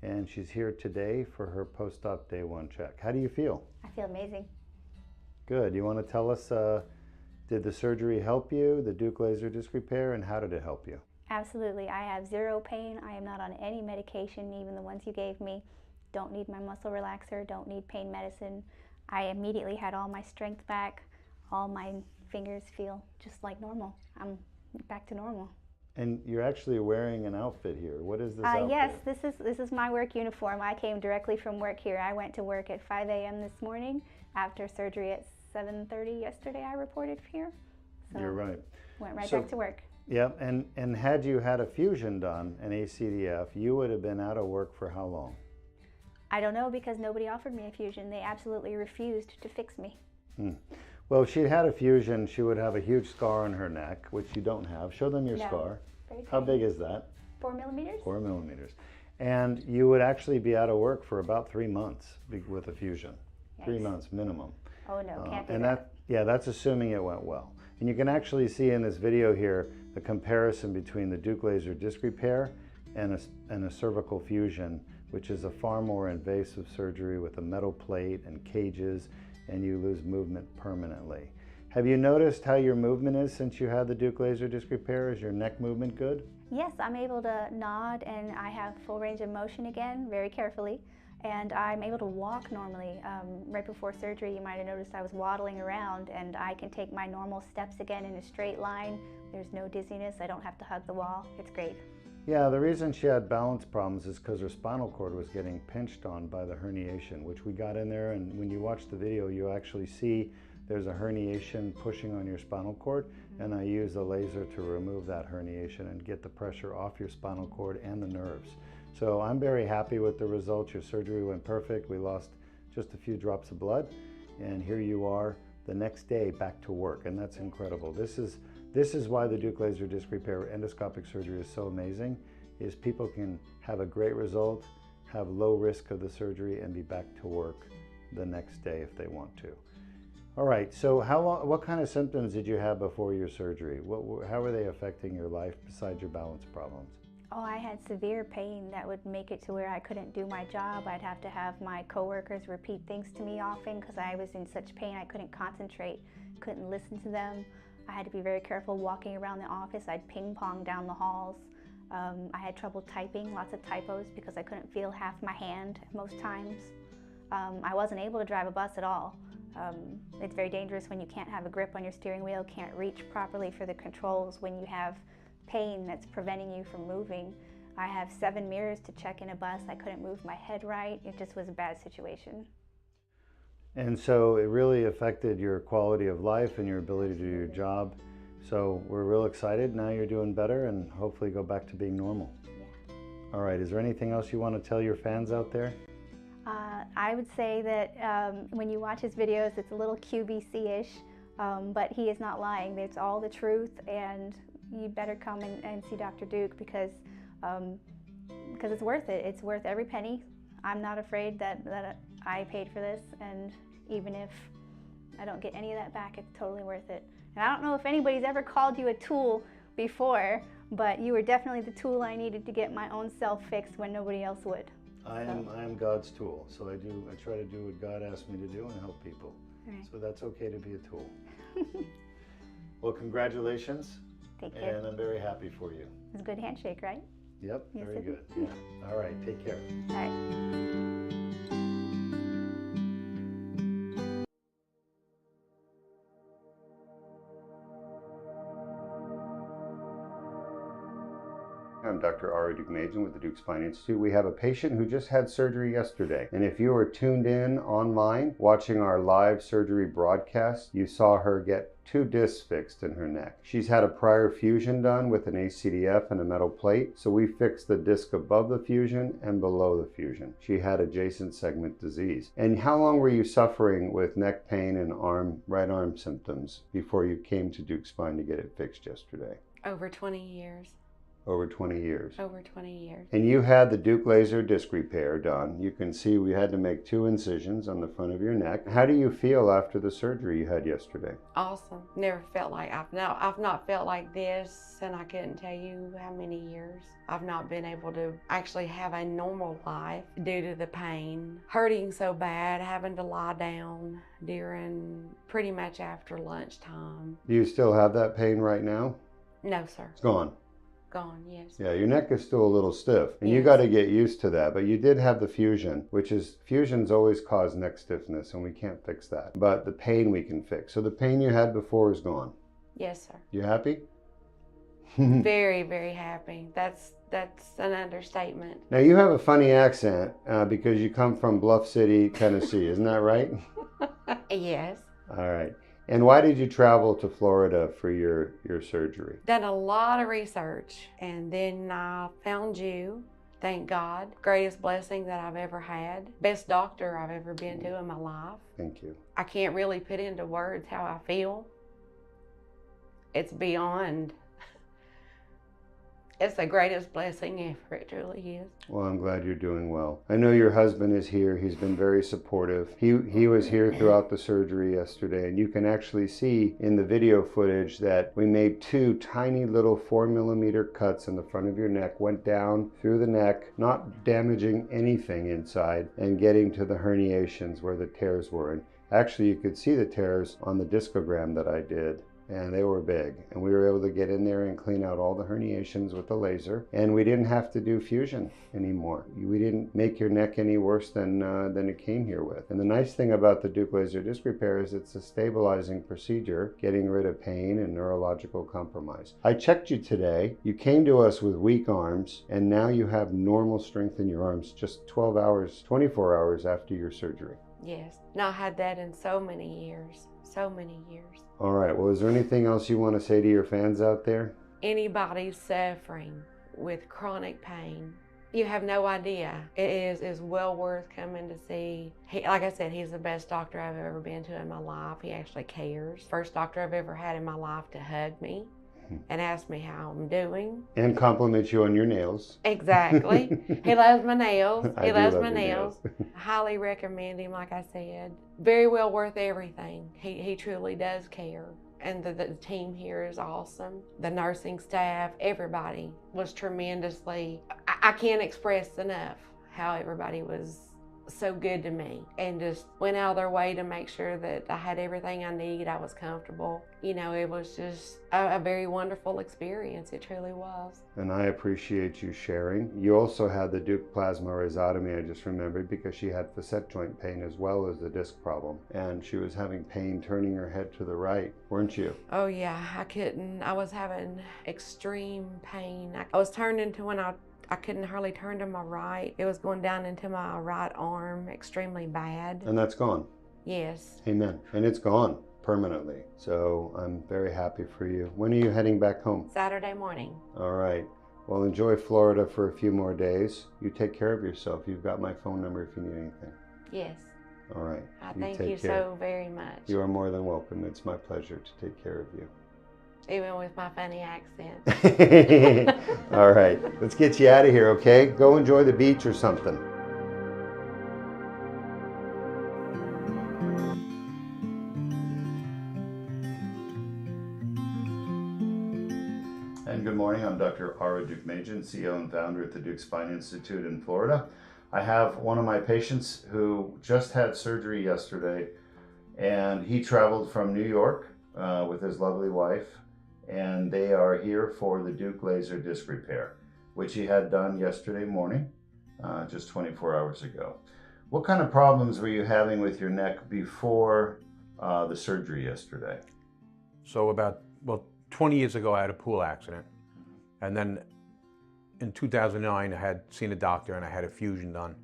And she's here today for her post-op day 1 check. How do you feel? I feel amazing. Good. You want to tell us, did the surgery help you, the Duke laser disc repair, and how did it help you? Absolutely. I have 0 pain. I am not on any medication, even the ones you gave me. Don't need my muscle relaxer, don't need pain medicine. I immediately had all my strength back. All my fingers feel just like normal. I'm back to normal. And you're actually wearing an outfit here. What is this outfit? Yes, this is my work uniform. I came directly from work here. I went to work at 5 a.m. this morning after surgery at 7:30 yesterday. I reported here. So You're right. Went right back to work. Yep, and had you had a fusion done, an ACDF, you would have been out of work for how long? I don't know because nobody offered me a fusion. They absolutely refused to fix me. Well, if she'd had a fusion, she would have a huge scar on her neck, which you don't have. Show them your No. scar. Very How tiny. big is that? 4 millimeters? 4 millimeters. And you would actually be out of work for about 3 months with a fusion. 3 Yikes. months minimum. Oh no, can't do And that. yeah, that's assuming it went well. And you can actually see in this video here the comparison between the Duke laser disc repair and a cervical fusion, which is a far more invasive surgery with a metal plate and cages, and you lose movement permanently. Have you noticed how your movement is since you had the Duke laser disc repair? Is your neck movement good? Yes, I'm able to nod and I have full range of motion again, very carefully. And I'm able to walk normally. Right before surgery, you might have noticed I was waddling around, and I can take my normal steps again in a straight line. There's no dizziness. I don't have to hug the wall. It's great. Yeah, the reason she had balance problems is because her spinal cord was getting pinched on by the herniation, which we got in there, and when you watch the video, you actually see there's a herniation pushing on your spinal cord, and I use a laser to remove that herniation and get the pressure off your spinal cord and the nerves. So I'm very happy with the results. Your surgery went perfect. We lost just a few drops of blood, and here you are the next day back to work, and that's incredible. This is why the Duke laser disc repair endoscopic surgery is so amazing, is people can have a great result, have low risk of the surgery, and be back to work the next day if they want to. All right, so what kind of symptoms did you have before your surgery? How were they affecting your life besides your balance problems? Oh, I had severe pain that would make it to where I couldn't do my job. I'd have to have my coworkers repeat things to me often because I was in such pain I couldn't concentrate, couldn't listen to them. I had to be very careful walking around the office. I'd ping pong down the halls. I had trouble typing, lots of typos because I couldn't feel half my hand most times. I wasn't able to drive a bus at all. It's very dangerous when you can't have a grip on your steering wheel, can't reach properly for the controls when you have pain that's preventing you from moving. I have 7 mirrors to check in a bus. I couldn't move my head right. It just was a bad situation. And so it really affected your quality of life and your ability to do your job. So we're real excited. Now you're doing better and hopefully go back to being normal. Yeah. All right, is there anything else you want to tell your fans out there? I would say that when you watch his videos, it's a little QVC-ish, but he is not lying. It's all the truth, and you better come and see Dr. Duke because it's worth it. It's worth every penny. I'm not afraid that I paid for this, and even if I don't get any of that back, it's totally worth it. And I don't know if anybody's ever called you a tool before, but you were definitely the tool I needed to get my own self fixed when nobody else would. I am God's tool, so I try to do what God asked me to do and help people. Right. So that's okay to be a tool. Well, congratulations. Take care. And I'm very happy for you. It's a good handshake, right? Yep, Yes, very it good. is. Yeah. All right, take care. All right. I'm Dr. Ari Duke-Majan with the Duke Spine Institute. We have a patient who just had surgery yesterday. And if you were tuned in online watching our live surgery broadcast, you saw her get 2 discs fixed in her neck. She's had a prior fusion done with an ACDF and a metal plate, so we fixed the disc above the fusion and below the fusion. She had adjacent segment disease. And how long were you suffering with neck pain and right arm symptoms before you came to Duke Spine to get it fixed yesterday? Over 20 years. Over 20 years. Over 20 years. And you had the Duke laser disc repair done. You can see we had to make 2 incisions on the front of your neck. How do you feel after the surgery you had yesterday? Awesome. Never felt like I've not felt like this, and I couldn't tell you how many years. I've not been able to actually have a normal life due to the pain. Hurting so bad, having to lie down during pretty much after lunchtime. Do you still have that pain right now? No, sir. It's gone. Gone, yes. Yeah, your neck is still a little stiff, and you Yes. got to get used to that. But you did have the fusion, fusions always cause neck stiffness, and we can't fix that. But the pain we can fix. So the pain you had before is gone. Yes, sir. You happy? Very, very happy. That's an understatement. Now you have a funny accent because you come from Bluff City, Tennessee. Isn't that right? Yes. All right. And why did you travel to Florida for your surgery? Done a lot of research, and then I found you. Thank God. Greatest blessing that I've ever had. Best doctor I've ever been to in my life. Thank you. I can't really put into words how I feel. It's beyond. It's the greatest blessing ever. It truly is. Well, I'm glad you're doing well. I know your husband is here. He's been very supportive. He was here throughout the surgery yesterday, and you can actually see in the video footage that we made 2 tiny little 4mm cuts in the front of your neck, went down through the neck, not damaging anything inside, and getting to the herniations where the tears were. And actually, you could see the tears on the discogram that I did. And they were big, and we were able to get in there and clean out all the herniations with the laser, and we didn't have to do fusion anymore. We didn't make your neck any worse than it came here with. And the nice thing about the Duke laser disc repair is it's a stabilizing procedure, getting rid of pain and neurological compromise. I checked you today. You came to us with weak arms, and now you have normal strength in your arms just 12 hours, 24 hours after your surgery. Yes. Not had that in so many years. So many years. All right, well, is there anything else you want to say to your fans out there? Anybody suffering with chronic pain, you have no idea. It is well worth coming to see. Like I said, he's the best doctor I've ever been to in my life. He actually cares. First doctor I've ever had in my life to hug me. and asks me how I'm doing. And compliment you on your nails. Exactly. He loves my nails. I He do loves love my your nails. nails. Highly recommend him, like I said. Very well worth everything. He truly does care. And the team here is awesome. The nursing staff, everybody was tremendously, I can't express enough how everybody was so good to me and just went out of their way to make sure that I had everything I need. I was comfortable. You know, it was just a very wonderful experience. It truly was. And I appreciate you sharing. You also had the Duke plasma rhizotomy, I just remembered, because she had facet joint pain as well as the disc problem. And she was having pain turning her head to the right, weren't you? Oh yeah, I couldn't. I was having extreme pain. I was turned into when I couldn't hardly turn to my right. It was going down into my right arm extremely bad. And that's gone. Yes. Amen. And it's gone permanently. So I'm very happy for you. When are you heading back home? Saturday morning. All right. Well, enjoy Florida for a few more days. You take care of yourself. You've got my phone number if you need anything. Yes. All right. I thank take you care. so very much. You are more than welcome. It's my pleasure to take care of you. Even with my funny accent. All right. Let's get you out of here, okay? Go enjoy the beach or something. And good morning. I'm Dr. Ara Duke-Majan, CEO and founder at the Duke Spine Institute in Florida. I have one of my patients who just had surgery yesterday, and he traveled from New York with his lovely wife, and they are here for the Duke laser disc repair, which he had done yesterday morning, just 24 hours ago. What kind of problems were you having with your neck before the surgery yesterday? So about, 20 years ago, I had a pool accident. And then in 2009, I had seen a doctor and I had a fusion done.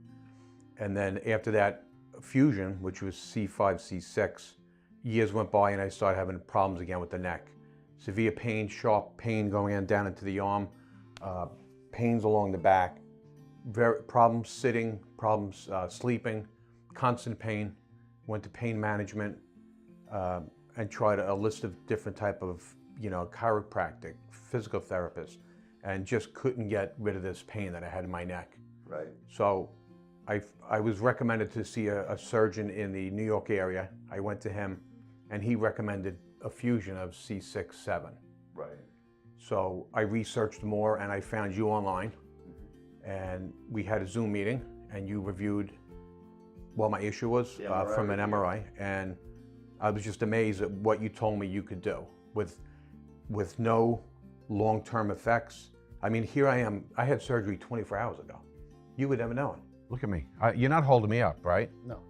And then after that fusion, which was C4-C6, years went by and I started having problems again with the neck. Severe pain, sharp pain going down into the arm, pains along the back, problems sitting, problems sleeping, constant pain. Went to pain management and tried a list of different type of, chiropractic, physical therapists, and just couldn't get rid of this pain that I had in my neck. Right. So I was recommended to see a surgeon in the New York area. I went to him and he recommended a fusion of C6-7. Right. So I researched more and I found you online, and we had a Zoom meeting and you reviewed what my issue was from an MRI, and I was just amazed at what you told me you could do with no long-term effects. I mean, here I am, I had surgery 24 hours ago. You would never know it. Look at me. You're not holding me up, right? No.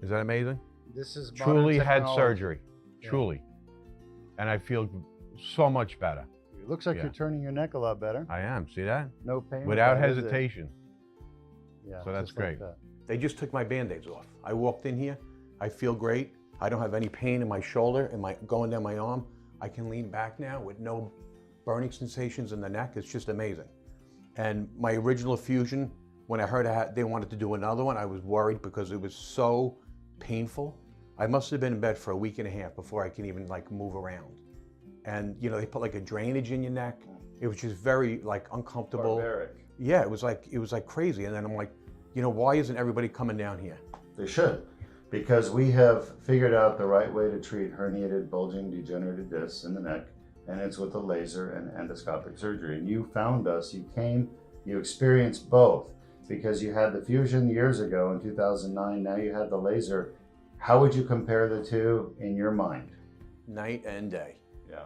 Is that amazing? This is Truly modern had technology. surgery, Yeah. truly. And I feel so much better. It looks like Yeah. you're turning your neck a lot better. I am, see that? No pain. Without with that, is it? hesitation. Yeah, So that's just like great. that. They just took my Band-Aids off. I walked in here, I feel great. I don't have any pain in my shoulder and going down my arm. I can lean back now with no burning sensations in the neck. It's just amazing. And my original fusion, when I heard they wanted to do another one, I was worried because it was so painful. I must have been in bed for a week and a half before I can even move around. And they put a drainage in your neck. It was just very uncomfortable. Barbaric. Yeah, it was like crazy. And then I'm like, why isn't everybody coming down here? They should, because we have figured out the right way to treat herniated, bulging, degenerative discs in the neck, and it's with a laser and endoscopic surgery. And you found us, you came, you experienced both, because you had the fusion years ago in 2009, now you had the laser. How would you compare the two in your mind? Night and day. Yeah.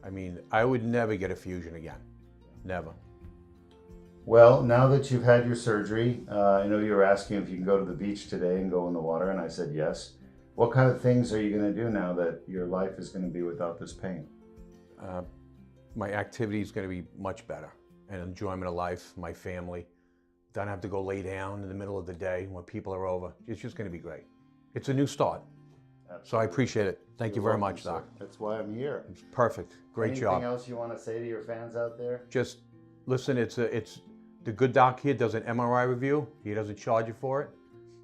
I mean, I would never get a fusion again. Never. Well, now that you've had your surgery, I know you were asking if you can go to the beach today and go in the water, and I said yes. What kind of things are you going to do now that your life is going to be without this pain? My activity is going to be much better, and enjoyment of life, my family. Don't have to go lay down in the middle of the day when people are over. It's just going to be great. It's a new start. Absolutely. So I appreciate it. Thank you very welcome, much, sir. Doc. That's why I'm here. It's perfect. Great job. Anything else you want to say to your fans out there? Just listen, it's the good doc here does an MRI review. He doesn't charge you for it.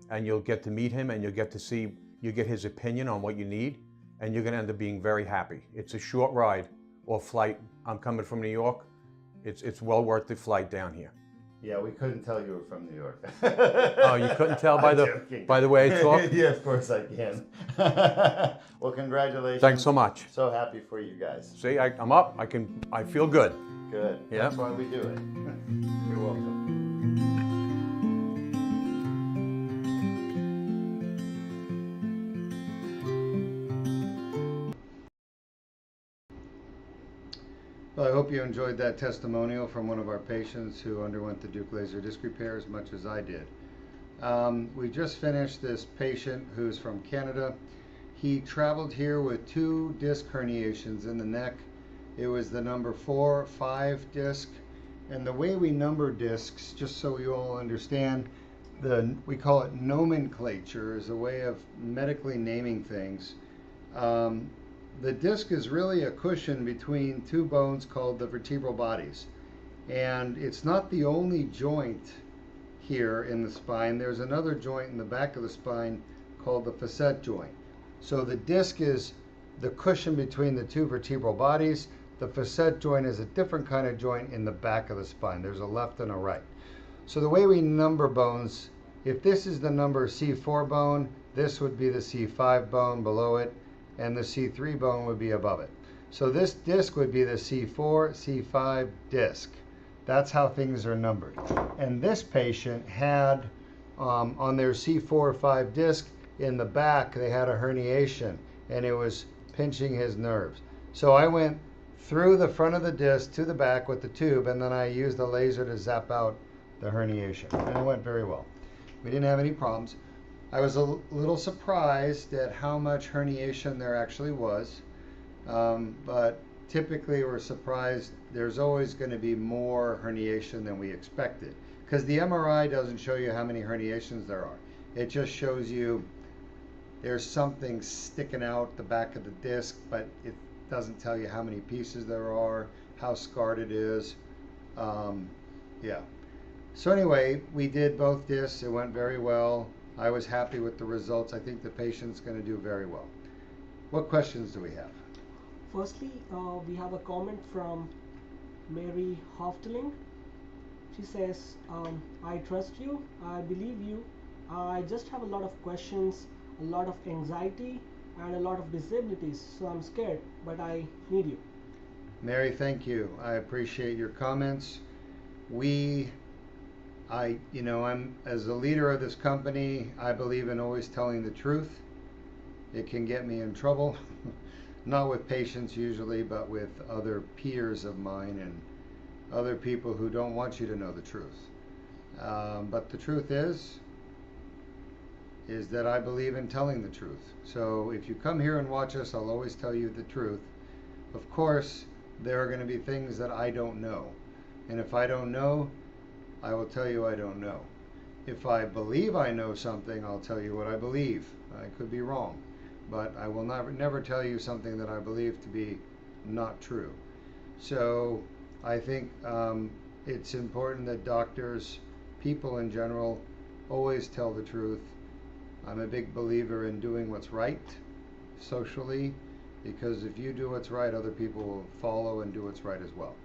And you'll get to meet him and you'll get to see, you get his opinion on what you need, and you're going to end up being very happy. It's a short ride or flight. I'm coming from New York. It's well worth the flight down here. Yeah, we couldn't tell you were from New York. Oh, you couldn't tell by I'm the joking. by the way I talk? Yeah, of course I can. Well, congratulations. Thanks so much. So happy for you guys. See, I'm up. I feel good. Good. Yeah. That's why we do it. You're welcome. Well, I hope you enjoyed that testimonial from one of our patients who underwent the Duke laser disc repair as much as I did. We just finished this patient who's from Canada. He traveled here with 2 disc herniations in the neck. It was the number 4, 5 disc. And the way we number discs, just so you all understand, we call it nomenclature, is a way of medically naming things. The disc is really a cushion between 2 bones called the vertebral bodies. And it's not the only joint here in the spine. There's another joint in the back of the spine called the facet joint. So the disc is the cushion between the 2 vertebral bodies. The facet joint is a different kind of joint in the back of the spine. There's a left and a right. So the way we number bones, if this is the number C4 bone, this would be the C5 bone below it, and the C3 bone would be above it. So this disc would be the C4, C5 disc. That's how things are numbered. And this patient had, on their C4 5 disc, in the back, they had a herniation, and it was pinching his nerves. So I went through the front of the disc to the back with the tube, and then I used the laser to zap out the herniation. And it went very well. We didn't have any problems. I was a little surprised at how much herniation there actually was, but typically we're surprised. There's always going to be more herniation than we expected, because the MRI doesn't show you how many herniations there are. It just shows you there's something sticking out the back of the disc, but it doesn't tell you how many pieces there are, how scarred it is. Yeah. So anyway, we did both discs. It went very well. I was happy with the results. I think the patient's going to do very well. What questions do we have? Firstly, we have a comment from Mary Hofteling. She says, I trust you, I believe you, I just have a lot of questions, a lot of anxiety, and a lot of disabilities, so I'm scared, but I need you. Mary, thank you. I appreciate your comments. I'm as a leader of this company, I believe in always telling the truth. It can get me in trouble, not with patients usually, but with other peers of mine and other people who don't want you to know the truth. But the truth is that I believe in telling the truth. So if you come here and watch us, I'll always tell you the truth. Of course, there are going to be things that I don't know. And if I don't know, I will tell you I don't know. If I believe I know something, I'll tell you what I believe. I could be wrong, but I will never tell you something that I believe to be not true. So I think it's important that doctors, people in general, always tell the truth. I'm a big believer in doing what's right socially, because if you do what's right, other people will follow and do what's right as well.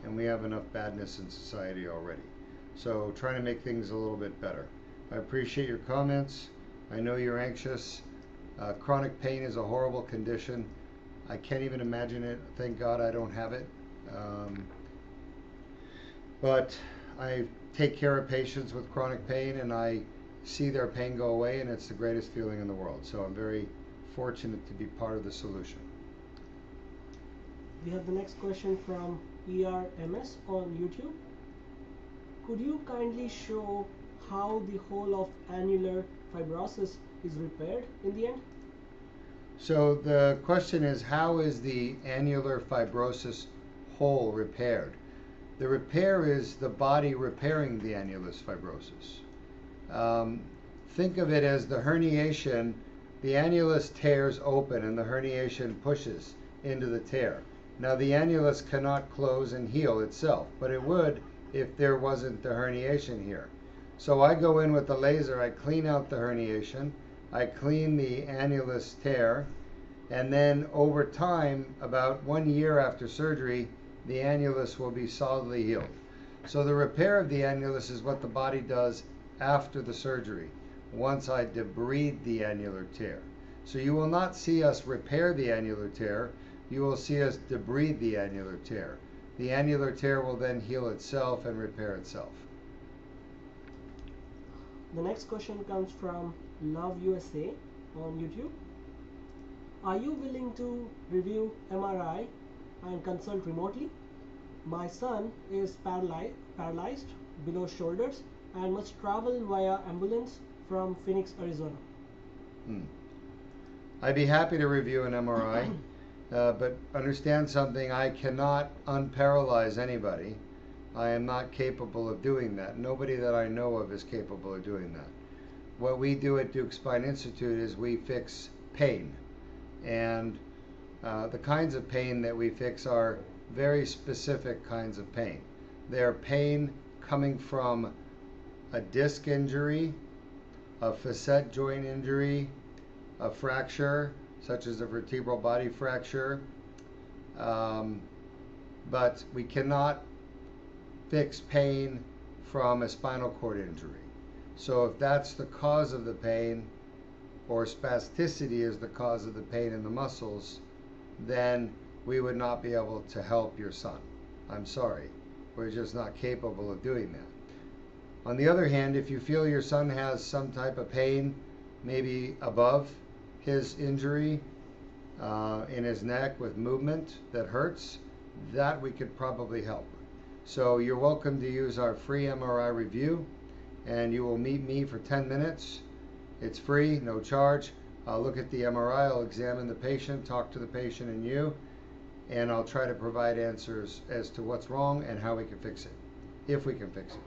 And we have enough badness in society already. So trying to make things a little bit better. I appreciate your comments. I know you're anxious. Chronic pain is a horrible condition. I can't even imagine it. Thank God I don't have it. But I take care of patients with chronic pain, and I see their pain go away, and it's the greatest feeling in the world. So I'm very fortunate to be part of the solution. We have the next question from ERMS on YouTube. Could you kindly show how the whole of annular fibrosis is repaired in the end? So the question is, how is the annular fibrosis hole repaired? The repair is the body repairing the annulus fibrosis. Think of it as the herniation. The annulus tears open and the herniation pushes into the tear. Now the annulus cannot close and heal itself, but it would if there wasn't the herniation here. So I go in with the laser, I clean out the herniation, I clean the annulus tear, And then over time, about 1 year after surgery, the annulus will be solidly healed. So the repair of the annulus is what the body does after the surgery, once I debride the annular tear. So you will not see us repair the annular tear, you will see us debride the annular tear. The annular tear will then heal itself and repair itself. The next question comes from Love USA on YouTube. Are you willing to review MRI and consult remotely? My son is paralyzed below shoulders and must travel via ambulance from Phoenix, Arizona. I'd be happy to review an MRI, but understand something, I cannot unparalyze anybody. I am not capable of doing that. Nobody that I know of is capable of doing that. What we do at Duke Spine Institute is we fix pain. And the kinds of pain that we fix are very specific kinds of pain. They're pain coming from a disc injury, a facet joint injury, a fracture, such as a vertebral body fracture. But we cannot fix pain from a spinal cord injury. So if that's the cause of the pain, or spasticity is the cause of the pain in the muscles, then we would not be able to help your son. I'm sorry, we're just not capable of doing that. On the other hand, if you feel your son has some type of pain, maybe above his injury, in his neck with movement that hurts, that we could probably help. So you're welcome to use our free MRI review, and you will meet me for 10 minutes. It's free, no charge. I'll look at the MRI, I'll examine the patient, talk to the patient and you, and I'll try to provide answers as to what's wrong and how we can fix it, if we can fix it.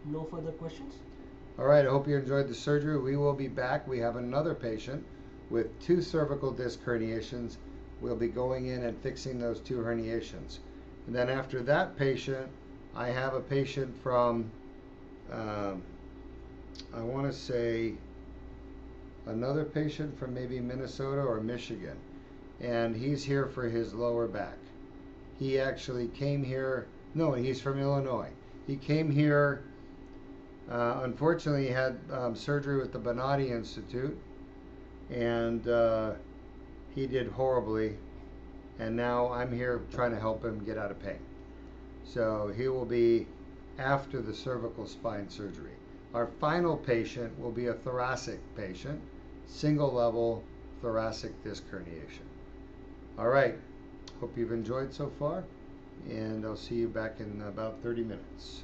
No further questions? All right, I hope you enjoyed the surgery. We will be back. We have another patient with 2 cervical disc herniations. We'll be going in and fixing those 2 herniations. And then after that patient, I have a patient from, I want to say, another patient from maybe Minnesota or Michigan. And he's here for his lower back. He actually came here, no, he's from Illinois. He came here, unfortunately he had surgery with the Bonatti Institute, and he did horribly. And now I'm here trying to help him get out of pain. So he will be after the cervical spine surgery. Our final patient will be a thoracic patient, single level thoracic disc herniation. All right, hope you've enjoyed so far, and I'll see you back in about 30 minutes.